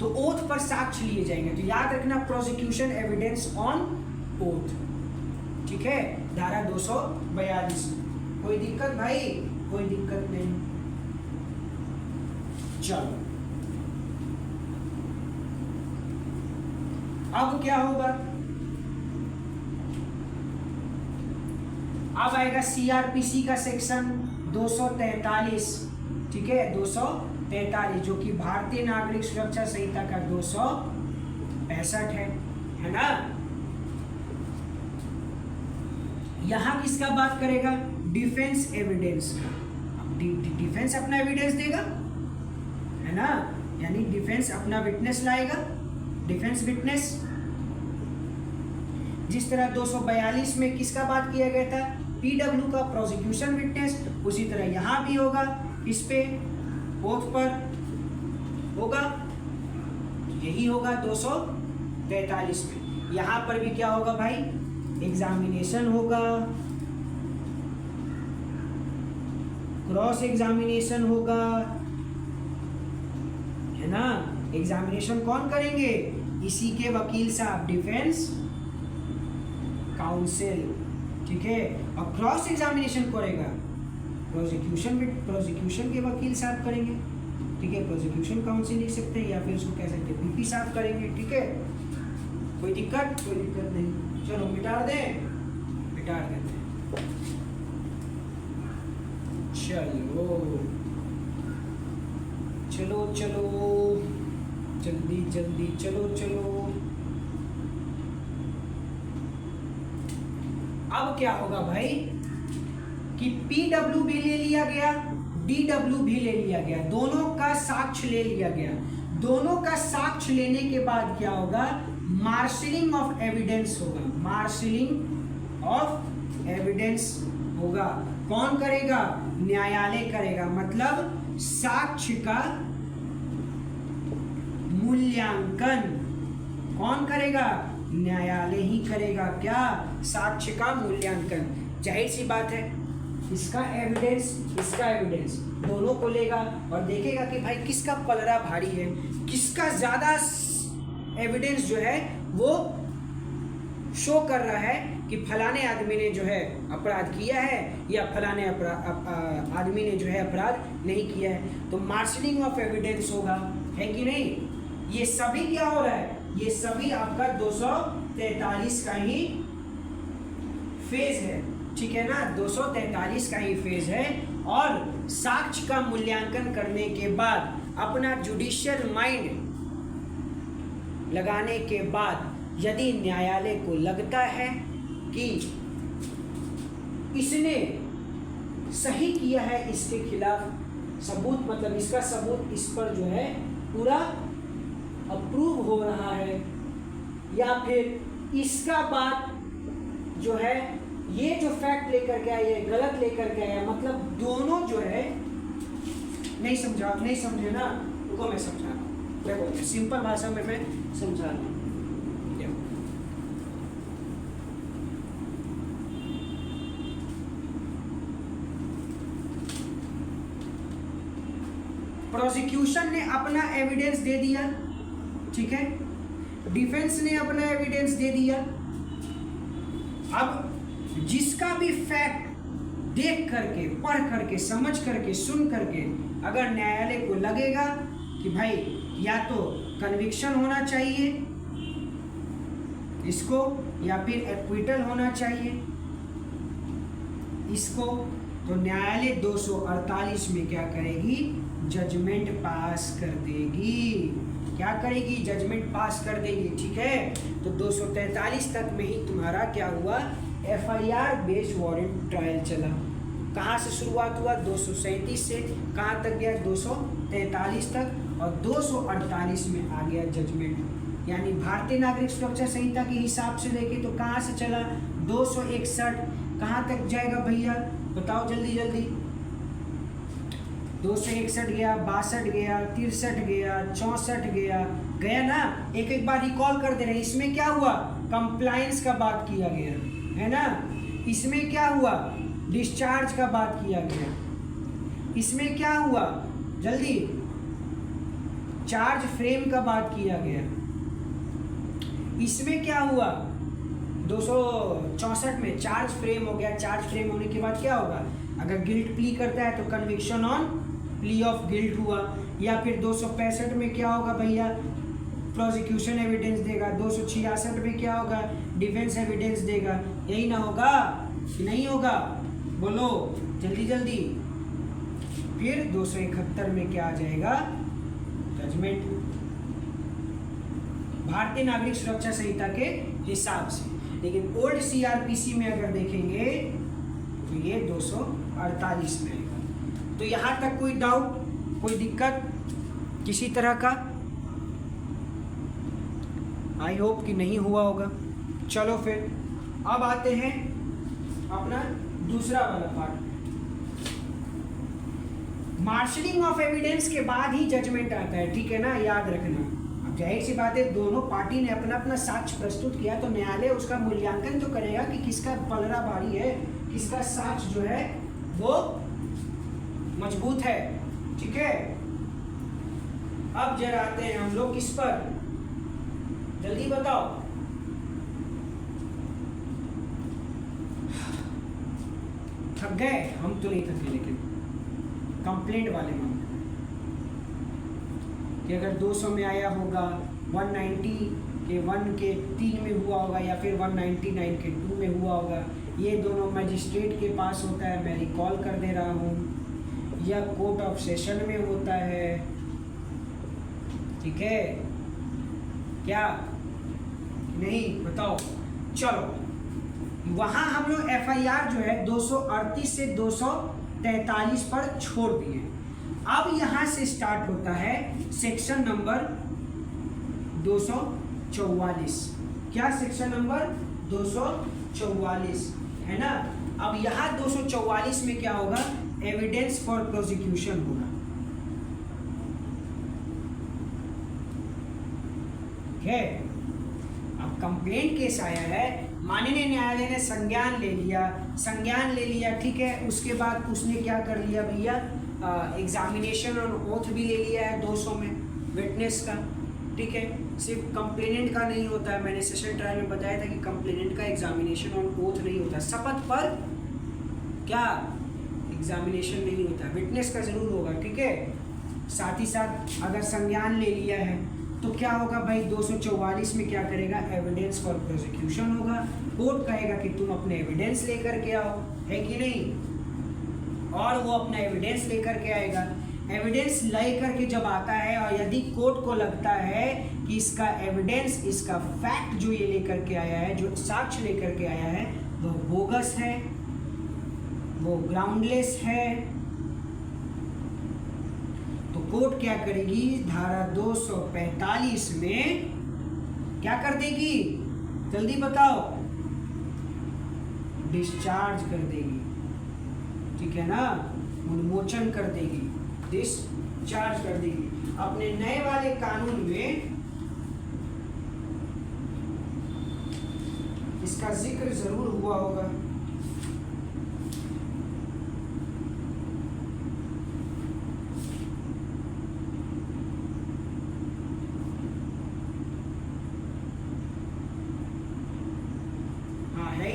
तो ओथ पर साक्ष्य लिए जाएंगे, तो याद रखना प्रोसिक्यूशन एविडेंस ऑन ओथ, ठीक है, धारा 242। कोई दिक्कत भाई? कोई दिक्कत नहीं। चलो अब क्या होगा? अब आएगा सीआरपीसी का सेक्शन 243, ठीक है, 243, जो कि भारतीय नागरिक सुरक्षा संहिता का 265 है ना। यहां किसका बात करेगा? डिफेंस एविडेंस का। डिफेंस अपना एविडेंस देगा, है ना, यानी डिफेंस अपना विटनेस लाएगा, डिफेंस विटनेस। जिस तरह 242 में किसका बात किया गया था? पीडब्ल्यू का, प्रोसिक्यूशन विटनेस, उसी तरह यहां भी होगा, इस पे ओथ पर होगा, यही होगा 243 में। यहां पर भी क्या होगा भाई? एग्जामिनेशन होगा, क्रॉस एग्जामिनेशन होगा, है ना। एग्जामिनेशन कौन करेंगे? इसी के वकील साहब, डिफेंस काउंसिल, ठीक है। और क्रॉस एग्जामिनेशन करेगा प्रोसिक्यूशन के वकील साहब करेंगे, ठीक है, प्रोसिक्यूशन काउंसिल लिख सकते हैं या फिर उसको कह सकते हैं पीपी साहब करेंगे, ठीक है। कोई दिक्कत? कोई दिक्कत नहीं। चलो मिटा देते हैं। चलो जल्दी चलो। अब क्या होगा भाई कि पीडब्ल्यू भी ले लिया गया, डीडब्ल्यू भी ले लिया गया, दोनों का साक्ष्य ले लिया गया। दोनों का साक्ष्य लेने के बाद क्या होगा? मार्शलिंग ऑफ एविडेंस होगा, मार्शलिंग ऑफ एविडेंस होगा। कौन करेगा? न्यायालय करेगा, मतलब साक्ष्य का मूल्यांकन कौन करेगा? न्यायालय ही करेगा। क्या? साक्ष्य का मूल्यांकन। जाहिर सी बात है, इसका एविडेंस दोनों को लेगा और देखेगा कि भाई किसका पलड़ा भारी है, किसका ज्यादा एविडेंस जो है वो शो कर रहा है कि फलाने आदमी ने जो है अपराध किया है या फलाने आदमी ने जो है अपराध नहीं किया है। तो मार्शलिंग ऑफ एविडेंस होगा, है कि नहीं। ये सभी क्या हो रहा है? ये सभी आपका 243 का ही फेज है, ठीक है ना, 243 का ही फेज है। और साक्ष्य का मूल्यांकन करने के बाद अपना जुडिशियल माइंड लगाने के बाद यदि न्यायालय को लगता है कि इसने सही किया है, इसके खिलाफ सबूत, मतलब इसका सबूत इस पर जो है पूरा अप्रूव हो रहा है, या फिर इसका बात जो है ये जो फैक्ट लेकर के आया ये गलत लेकर के आया, मतलब दोनों जो है नहीं समझे ना, रुको मैं समझा रहा हूँ, देखो सिंपल भाषा में मैं समझा रहा हूँ। प्रोसिक्यूशन ने अपना एविडेंस दे दिया, ठीक है, डिफेंस ने अपना एविडेंस दे दिया। अब जिसका भी फैक्ट देख करके, पढ़ करके, समझ करके, सुन करके अगर न्यायालय को लगेगा कि भाई या तो कन्विक्शन होना चाहिए इसको या फिर एक्विटल होना चाहिए इसको, तो न्यायालय 248 में क्या करेगी? जजमेंट पास कर देगी। क्या करेगी? जजमेंट पास कर देगी, ठीक है। तो 243 तक में ही तुम्हारा क्या हुआ? एफआईआर बेस्ड वारंट ट्रायल चला। कहाँ से शुरुआत हुआ? 237 से कहाँ तक गया? 243 तक। और 248 में आ गया जजमेंट। यानी भारतीय नागरिक सुरक्षा संहिता के हिसाब से देखें तो कहाँ से चला 261, कहाँ तक जाएगा भैया बताओ जल्दी जल्दी। 261 गया, 62 गया, 63 गया, 64 गया, गया ना। एक एक बार रिकॉल कर दे रहे हैं। इसमें क्या हुआ, कंप्लायंस का बात किया गया है ना। इसमें क्या हुआ, डिस्चार्ज का बात किया गया। इसमें क्या हुआ, जल्दी, चार्ज फ्रेम का बात किया गया। इसमें क्या हुआ, 264 में चार्ज फ्रेम हो गया। चार्ज फ्रेम होने के बाद क्या होगा, अगर गिल्ट प्ली करता है तो conviction on plea of guilt हुआ। या फिर 265 में क्या होगा भैया, प्रोसिक्यूशन एविडेंस देगा। 266 में क्या होगा, डिफेंस एविडेंस देगा। यही ना होगा कि नहीं होगा, बोलो जल्दी जल्दी। फिर 271 में क्या आ जाएगा, जजमेंट, भारतीय नागरिक सुरक्षा संहिता के हिसाब से। लेकिन ओल्ड सीआरपीसी में अगर देखेंगे तो ये 248 में आएगा। तो यहां तक कोई डाउट, कोई दिक्कत किसी तरह का? आई होप कि नहीं हुआ होगा। चलो फिर अब आते हैं अपना दूसरा वाला पार्ट। मार्शलिंग ऑफ एविडेंस के बाद ही जजमेंट आता है, ठीक है ना, याद रखना। अब जाहिर सी बात है, दोनों पार्टी ने अपना अपना साक्ष्य प्रस्तुत किया तो न्यायालय उसका मूल्यांकन तो करेगा कि किसका पलड़ा भारी है, किसका साक्ष्य जो है वो मजबूत है, ठीक है। अब जरा आते हैं हम लोग किस पर, जल्दी बताओ। थक गए हम तो नहीं थके, लेकिन कंप्लेंट वाले मामले कि अगर 200 में आया होगा, 190 के 1 के 3 में हुआ होगा, या फिर 199 के 2 में हुआ होगा। ये दोनों मजिस्ट्रेट के पास होता है, मैं रिकॉल कर दे रहा हूँ, या कोर्ट ऑफ सेशन में होता है, ठीक है क्या, नहीं बताओ। चलो वहाँ हम लोग एफआईआर जो है 238 से 243 पर छोड़ दिए। अब यहाँ से स्टार्ट होता है सेक्शन नंबर 244। क्या सेक्शन नंबर 244 है ना। अब यहाँ 244 में क्या होगा, एविडेंस फॉर प्रोसिक्यूशन होगा, ठीक है। अब कंप्लेंट केस आया है, माननीय न्यायालय ने संज्ञान ले लिया, ठीक है। उसके बाद उसने क्या कर लिया भैया, एग्जामिनेशन और ओथ भी ले लिया है 200 में विटनेस का, ठीक है। सिर्फ कंप्लेनेंट का नहीं होता है, मैंने सेशन ट्रायल में बताया था कि कंप्लेनेंट का एग्जामिनेशन और ओथ नहीं होता, शपथ पर क्या एग्जामिनेशन नहीं होता, विटनेस का जरूर होगा, ठीक है। साथ ही साथ अगर संज्ञान ले लिया है तो क्या होगा भाई, 244 में क्या करेगा, एविडेंस फॉर प्रोसिक्यूशन होगा। कोर्ट कहेगा कि तुम अपने एविडेंस लेकर के आओ, है कि नहीं, और वो अपना एविडेंस लेकर के आएगा। एविडेंस लेकर के जब आता है और यदि कोर्ट को लगता है कि इसका एविडेंस, इसका फैक्ट जो ये लेकर के आया है, जो साक्ष्य लेकर के आया है, वो बोगस है, वो ग्राउंडलेस है, तो कोर्ट क्या करेगी, धारा 245 में क्या कर देगी, जल्दी बताओ, डिस्चार्ज कर देगी, ठीक है ना, उन्मोचन कर देगी, डिस्चार्ज कर देगी। अपने नए वाले कानून में इसका जिक्र जरूर हुआ होगा।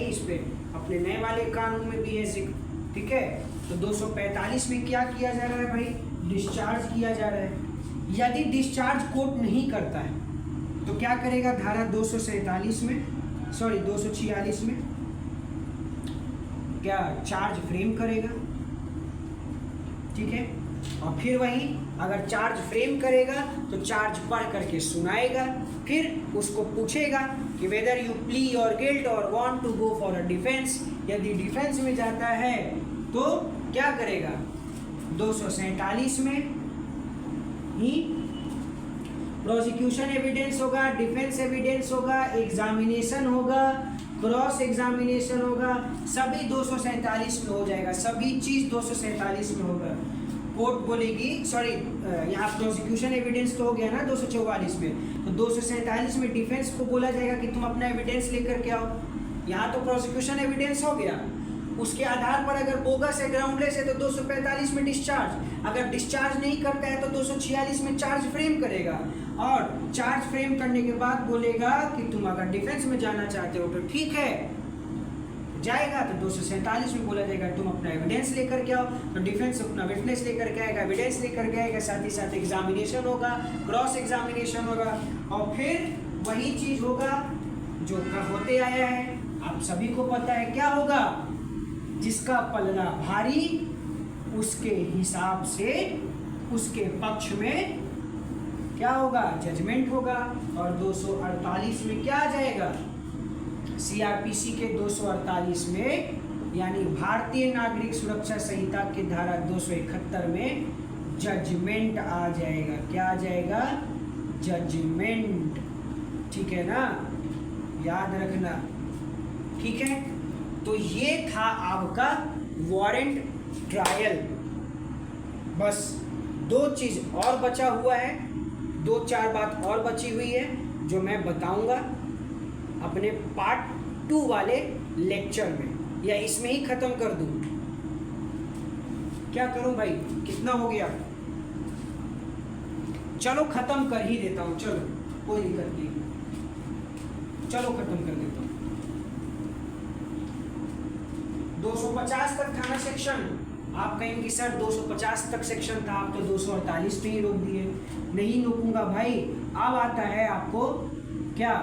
इस पे अपने नए वाले कानून में भी है जिक्र, ठीक है। तो 245 में क्या किया जा रहा है भाई, डिस्चार्ज किया जा रहा है। यदि डिस्चार्ज कोर्ट नहीं करता है तो क्या करेगा, धारा 246 में, सॉरी 246 में क्या चार्ज फ्रेम करेगा, ठीक है। और फिर वही अगर चार्ज फ्रेम करेगा तो चार्ज पढ़ करके सुनाएगा, फिर उसको पूछेगा कि whether you plea or guilt or want to go for a defence. यदि डिफेंस में जाता है तो क्या करेगा, 247 में ही प्रोसिक्यूशन एविडेंस होगा, डिफेंस एविडेंस होगा, एग्जामिनेशन होगा, क्रॉस एग्जामिनेशन होगा, सभी 247 में हो जाएगा, सभी चीज 247 में होगा। कोर्ट बोलेगी, सॉरी यहाँ प्रोसिक्यूशन एविडेंस तो हो गया ना 244 में, तो 247 में डिफेंस को बोला जाएगा कि तुम अपना एविडेंस लेकर के आओ। यहाँ तो प्रोसिक्यूशन एविडेंस हो गया, उसके आधार पर अगर बोगस है, ग्राउंडलेस है तो 245 में डिस्चार्ज, अगर डिस्चार्ज नहीं करता है तो 246 में चार्ज फ्रेम करेगा, और चार्ज फ्रेम करने के बाद बोलेगा कि तुम अगर डिफेंस में जाना चाहते हो तो ठीक है जाएगा, तो 247 में बोला जाएगा तुम अपना एविडेंस लेकर के आओ, तो डिफेंस अपना विटनेस लेकर के आएगा, एविडेंस लेकर के आएगा, साथ ही साथ एग्जामिनेशन होगा, क्रॉस एग्जामिनेशन होगा, और फिर वही चीज होगा जो होते आया है, आप सभी को पता है क्या होगा, जिसका पलड़ा भारी उसके हिसाब से उसके पक्ष में क्या होगा, जजमेंट होगा। और 248 में क्या आ जाएगा, सीआरपीसी के 248 में, यानी भारतीय नागरिक सुरक्षा संहिता के धारा 271 में जजमेंट आ जाएगा। क्या आ जाएगा, जजमेंट, ठीक है ना, याद रखना, ठीक है। तो ये था आपका वारंट ट्रायल। बस 2 चीज और बचा हुआ है, 2-4 बात और बची हुई है जो मैं बताऊंगा अपने पार्ट 2 वाले लेक्चर में, या इसमें ही खत्म कर दूं, क्या करूं भाई, कितना हो गया, चलो खत्म कर ही देता हूं, चलो कोई दिक्कत नहीं, चलो खत्म कर देता हूं। 250 तक था ना सेक्शन, आप कहेंगे सर 250 तक सेक्शन था, आप तो 248 पे ही रोक दिए। नहीं रोकूंगा भाई, अब आता है आपको क्या,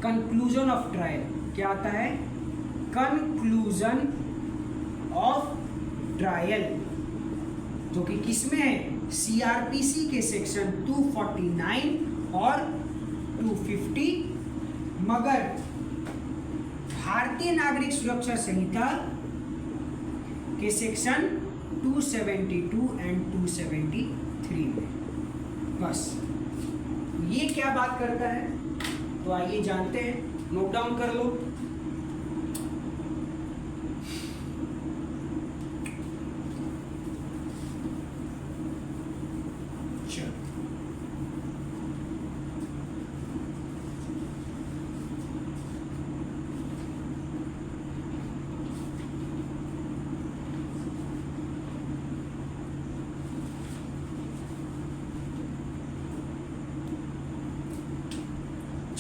कंक्लूजन ऑफ ट्रायल। क्या आता है, कंक्लूजन ऑफ ट्रायल, जो कि किसमें है, सीआरपीसी के सेक्शन 249 और 250, मगर भारतीय नागरिक सुरक्षा संहिता के सेक्शन 272 एंड 273 में। बस ये क्या बात करता है, तो आइए जानते हैं, नोट डाउन कर लो।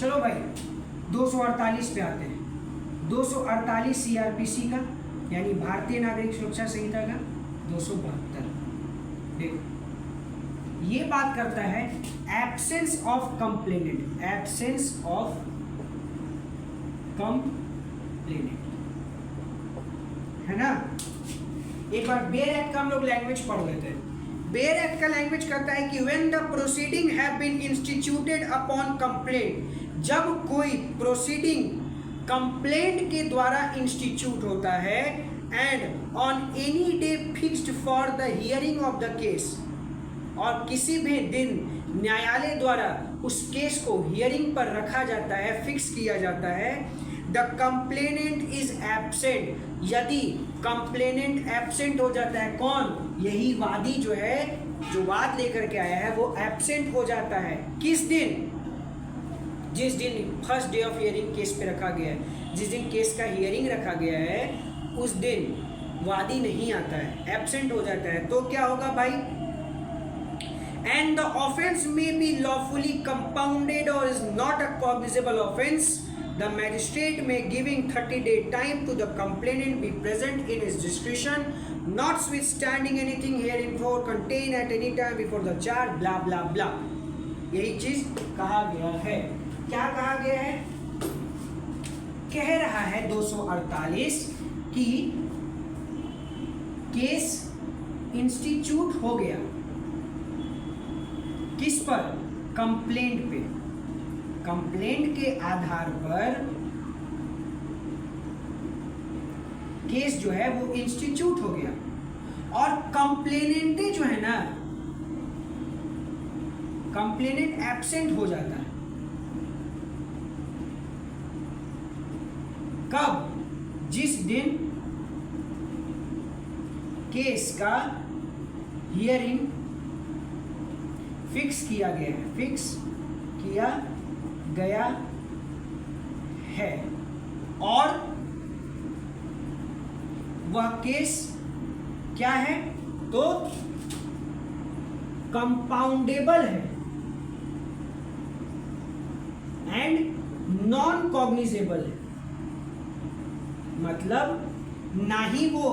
चलो भाई 248 पे आते हैं। 248 सीआरपीसी का, यानी भारतीय नागरिक सुरक्षा संहिता का 272। देखो ये बात करता है absence of complainant, absence of complainant, है ना। एक बार बेयर एक्ट का हम लोग लैंग्वेज पढ़ लेते हैं। बेयर एक्ट का लैंग्वेज कहता है कि when the proceeding have been instituted upon complaint, जब कोई प्रोसीडिंग कंप्लेंट के द्वारा इंस्टीट्यूट होता है, and on any day fixed for the hearing of the case, और किसी भी दिन न्यायालय द्वारा उस केस को हियरिंग पर रखा जाता है, फिक्स किया जाता है। द कंप्लेनेंट इज एब्सेंट, यदि कंप्लेनेंट एब्सेंट हो जाता है, कौन, यही वादी जो है, जो वाद लेकर के आया है, वो एब्सेंट हो जाता है। किस दिन, जिस दिन first day of hearing case पे रखा गया है, जिस दिन केस का हियरिंग रखा गया है, उस दिन वादी नहीं आता है, एब्सेंट हो जाता है, तो क्या होगा भाई, and the offence may be lawfully compounded और is not a cognizable offence, the magistrate may giving 30-day time to the complainant be present in his discretion, notwithstanding anything hereinfore contained at any time before the charge, blah blah blah। यही चीज कहा गया है। क्या कहा गया है, कह रहा है 248 कि केस इंस्टीट्यूट हो गया, किस पर, कंप्लेंट पे, कंप्लेंट के आधार पर केस जो है वो इंस्टीट्यूट हो गया, और कंप्लेनेंट जो है ना, कंप्लेनेंट एब्सेंट हो जाता है। कब? जिस दिन केस का हियरिंग फिक्स किया गया है और वह केस क्या है? तो कंपाउंडेबल है एंड नॉन कॉग्निजेबल है। मतलब ना ही वो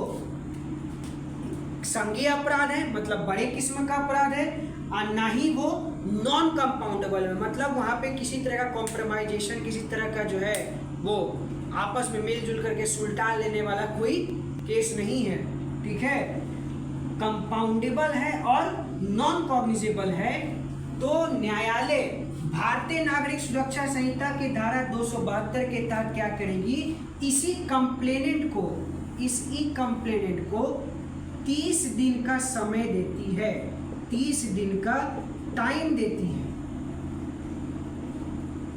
संज्ञेय अपराध है, मतलब बड़े किस्म का अपराध है, और ना ही वो नॉन कंपाउंडेबल है, मतलब वहां पे किसी तरह का कॉम्प्रोमाइजेशन, किसी तरह का जो है वो आपस में मिलजुल करके सुलटान लेने वाला कोई केस नहीं है। ठीक है, कंपाउंडेबल है और नॉन कॉग्निजेबल है। तो न्यायालय भारतीय नागरिक सुरक्षा संहिता के धारा 272 के तहत क्या करेगी? इसी कंप्लेनेंट को 30 दिन का समय देती है, 30 दिन का टाइम देती है।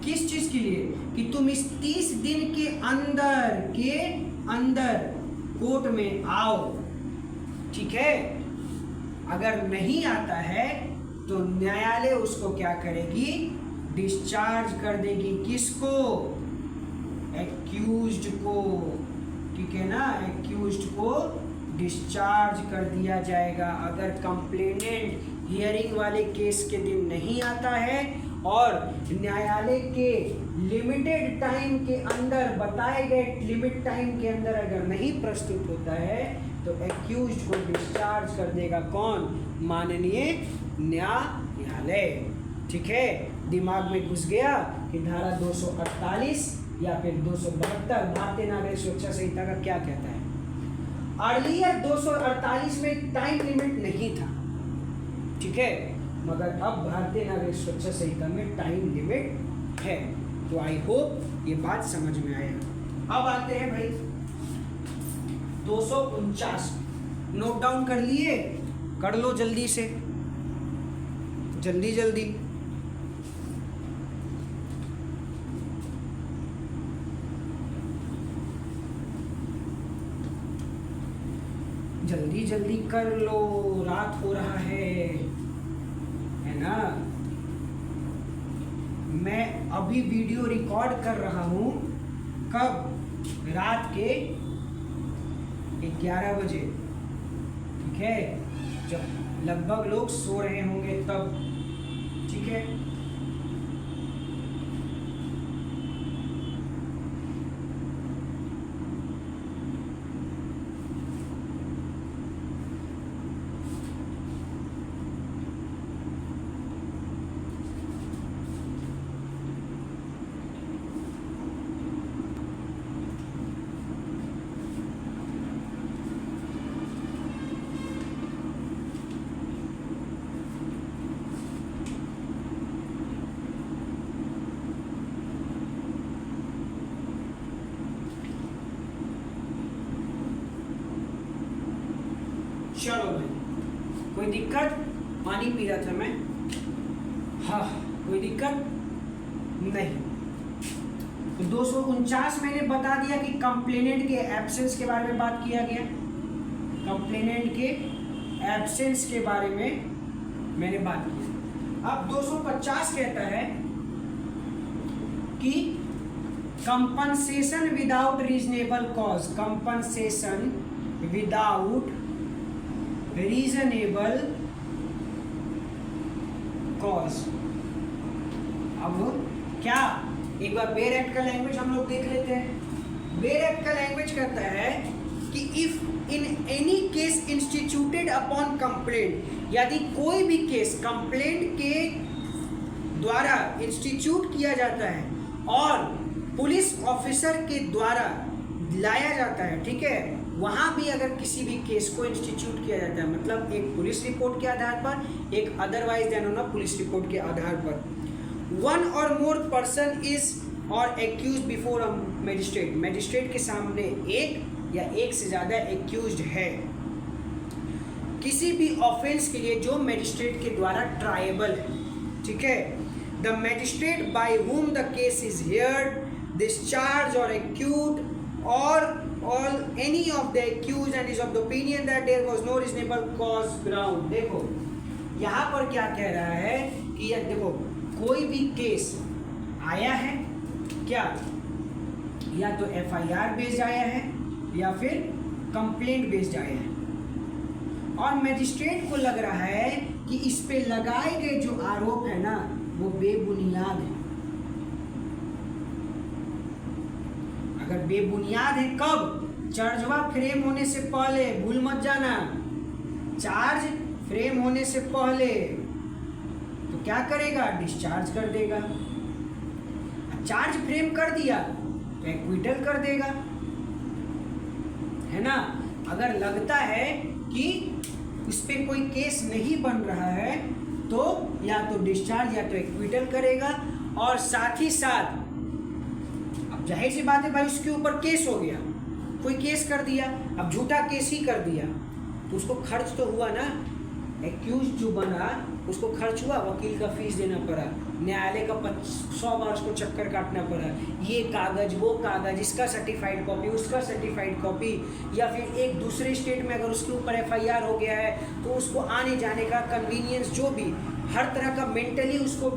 किस चीज के लिए? कि तुम इस 30 दिन के अंदर कोर्ट में आओ। ठीक है, अगर नहीं आता है तो न्यायालय उसको क्या करेगी? डिस्चार्ज कर देगी। किसको? एक्यूज्ड को। ठीक है ना, एक्यूज्ड को डिस्चार्ज कर दिया जाएगा। अगर कंप्लेनेंट हियरिंग वाले केस के दिन नहीं आता है और न्यायालय के लिमिटेड टाइम के अंदर, बताए गए लिमिट टाइम के अंदर अगर नहीं प्रस्तुत होता है तो एक्यूज्ड को डिस्चार्ज कर देगा कौन? माननीय न्यायालय। ठीक है, दिमाग में घुस गया कि धारा 248 या फिर 272 भारतीय नागरिक सुरक्षा संहिता का क्या कहता है। अर्लियर 248 में टाइम लिमिट नहीं था। ठीक है, मगर अब भारतीय नागरिक सुरक्षा संहिता में टाइम लिमिट है। तो आई होप ये बात समझ में आया। अब आते हैं भाई 249। नोट डाउन कर लिए? कर लो जल्दी से, जल्दी जल्दी। जल्दी जल्दी कर लो, रात हो रहा है ना। मैं अभी वीडियो रिकॉर्ड कर रहा हूँ कब? रात के 11 बजे। ठीक है, जब लगभग लोग सो रहे होंगे तब। ठीक है, चलो भाई, कोई दिक्कत? पानी पी रहा था मैं। हाँ, कोई दिक्कत नहीं। तो 249 मैंने बता दिया कि कंप्लेनेंट के एब्सेंस के बारे में बात किया गया। कंप्लेनेंट के एब्सेंस के बारे में मैंने बात की। अब 250 कहता है कि compensation without reasonable cause, compensation without reasonable cause. अब क्या, एक बार बेयर एक्ट का लैंग्वेज हम लोग देख लेते हैं। बेयर एक्ट का लैंग्वेज कहता है कि if in any case instituted upon complaint, यदि कोई भी केस कंप्लेंट के द्वारा इंस्टीट्यूट किया जाता है और पुलिस ऑफिसर के द्वारा लाया जाता है, ठीक है, वहाँ भी अगर किसी भी केस को इंस्टीट्यूट किया जाता है, मतलब एक पुलिस रिपोर्ट के आधार पर, एक otherwise then on police report के आधार पर, one or more person is or accused before a magistrate, magistrate के सामने एक या एक से ज़्यादा एक्यूज्ड है किसी भी ऑफेंस के लिए जो मैजिस्ट्रेट के द्वारा ट्रायबल है। ठीक है, the magistrate by whom the case is heard, discharge और एक्यूट और all any of the accused and is of the opinion that there was no reasonable cause ground। देखो यहाँ पर क्या कह रहा है कि यह देखो कोई भी केस आया है क्या, या तो FIR बेस्ड आया है या फिर कंप्लेंट बेस्ड आया है, और मैजिस्ट्रेट को लग रहा है कि इस पे लगाए गए जो आरोप है ना वो बेबुनियाद है। अगर बेबुनियाद है कब, चार्जवा फ्रेम होने से पहले, भूल मत जाना, चार्ज फ्रेम होने से पहले तो क्या करेगा, डिस्चार्ज कर देगा। चार्ज फ्रेम कर दिया तो एक्विटल कर देगा, है ना। अगर लगता है कि इस पे कोई केस नहीं बन रहा है तो या तो डिस्चार्ज या तो एक्विटल करेगा, और साथ ही साथ जाहिर सी बात है भाई उसके ऊपर केस हो गया, कोई केस कर दिया, अब झूठा केस ही कर दिया तो उसको खर्च तो हुआ ना, एक्यूज जो बना उसको खर्च हुआ, वकील का फीस देना पड़ा, न्यायालय का 100 बार उसको चक्कर काटना पड़ा, ये कागज वो कागज, इसका सर्टिफाइड कॉपी उसका सर्टिफाइड कॉपी, या फिर एक दूसरे स्टेट में अगर उसके ऊपर FIR हो गया है तो उसको आने जाने का कन्वीनियंस, जो भी हर तरह का मेंटली उसको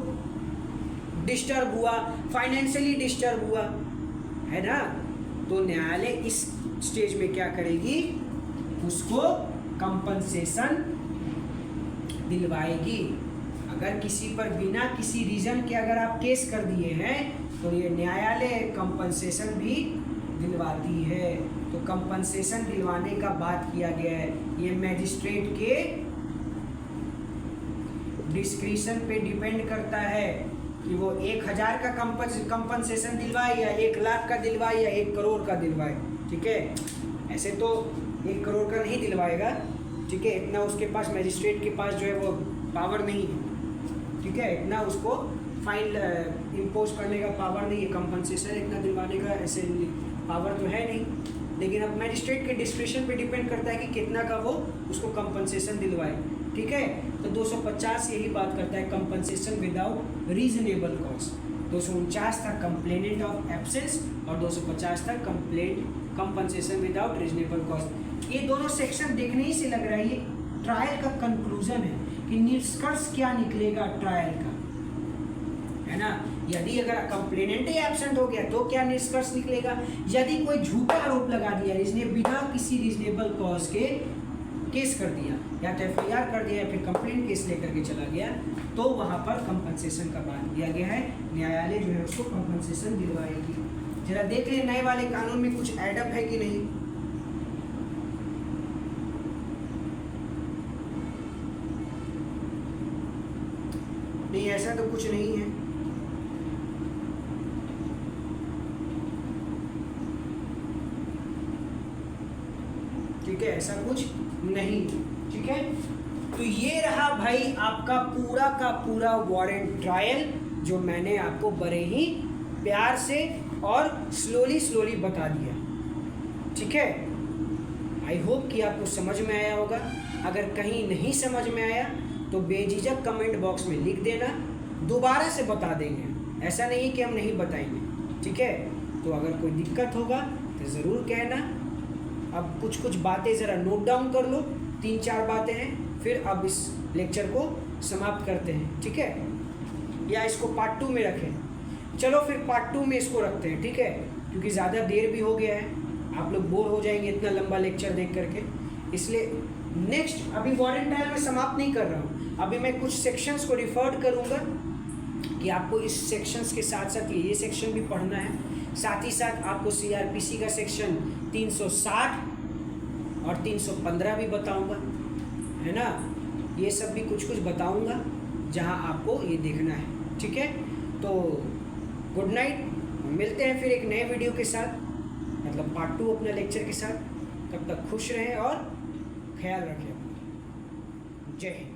डिस्टर्ब हुआ, फाइनेंशियली डिस्टर्ब हुआ, है ना। तो न्यायालय इस स्टेज में क्या करेगी, उसको कंपनसेशन दिलवाएगी। अगर किसी पर बिना किसी रीजन के अगर आप केस कर दिए हैं तो ये न्यायालय कंपनसेशन भी दिलवाती है। तो कंपनसेशन दिलवाने का बात किया गया है, ये मैजिस्ट्रेट के डिस्क्रिशन पे डिपेंड करता है कि वो 1000 का कंपनसेशन दिलवाए या 1 लाख का दिलवाए या 1 करोड़ का दिलवाए, ठीक है। ऐसे तो 1 करोड़ का नहीं दिलवाएगा, ठीक है, इतना उसके पास मैजिस्ट्रेट के पास जो है वो पावर नहीं है, ठीक है, इतना उसको फाइन इम्पोज करने का पावर नहीं है, कंपनसेशन इतना दिलवाने का ऐसे पावर तो है नहीं, लेकिन अब मैजिस्ट्रेट के डिस्क्रिशन पे डिपेंड करता है कि कितना का वो उसको कंपनसेशन दिलवाए, ठीक है। तो 250 यही बात करता है, कंपनसेशन विदाउट रीजनेबल कॉज। 249 था कंप्लेनेंट ऑफ एब्सेंस और 250 था कंपनसेशन विदाउट रीजनेबल कॉज। ये दोनों सेक्शन देखने ही से लग रहा है ये ट्रायल का कंक्लूजन है कि निष्कर्ष क्या निकलेगा ट्रायल का, है ना। यदि अगर कंप्लेनेंट ही एब्सेंट हो गया तो क्या निष्कर्ष निकलेगा, यदि कोई झूठा आरोप लगा दिया बिना किसी रीजनेबल कॉज के केस कर दिया, या तो FIR कर दिया या फिर कंप्लेंट केस लेकर के चला गया, तो वहाँ पर कंपनसेशन का बात किया गया है, न्यायालय जो है उसको कंपनसेशन दिलवाएगी। जरा देख लें नए वाले कानून में कुछ एडअप है कि नहीं। नहीं, ऐसा तो कुछ नहीं है। ठीक है, ऐसा कुछ नहीं, ठीक है। तो ये रहा भाई आपका पूरा का पूरा वारंट ट्रायल, जो मैंने आपको बड़े ही प्यार से और स्लोली बता दिया, ठीक है। आई होप कि आपको समझ में आया होगा। अगर कहीं नहीं समझ में आया तो बेझिझक कमेंट बॉक्स में लिख देना, दोबारा से बता देंगे, ऐसा नहीं कि हम नहीं बताएंगे, ठीक है। तो अगर कोई दिक्कत होगा तो ज़रूर कहना। अब कुछ बातें ज़रा नोट डाउन कर लो, 3-4 बातें हैं, फिर अब इस लेक्चर को समाप्त करते हैं, ठीक है, या इसको पार्ट 2 में रखें। चलो फिर पार्ट 2 में इसको रखते हैं, ठीक है, क्योंकि ज़्यादा देर भी हो गया है, आप लोग बोर हो जाएंगे इतना लंबा लेक्चर देख करके। इसलिए नेक्स्ट अभी वारंट ट्रायल में समाप्त नहीं कर रहा हूँ, अभी मैं कुछ सेक्शंस को रिफर्ड करूँगा कि आपको इस सेक्शंस के साथ साथ ये सेक्शन भी पढ़ना है, साथ ही साथ आपको CRPC का सेक्शन 360 और 315 भी बताऊंगा, है ना। ये सब भी कुछ बताऊंगा जहां आपको ये देखना है, ठीक है। तो गुड नाइट, मिलते हैं फिर एक नए वीडियो के साथ, मतलब पार्ट 2 अपने लेक्चर के साथ। तब तक खुश रहें और ख्याल रखें। जय हिंद।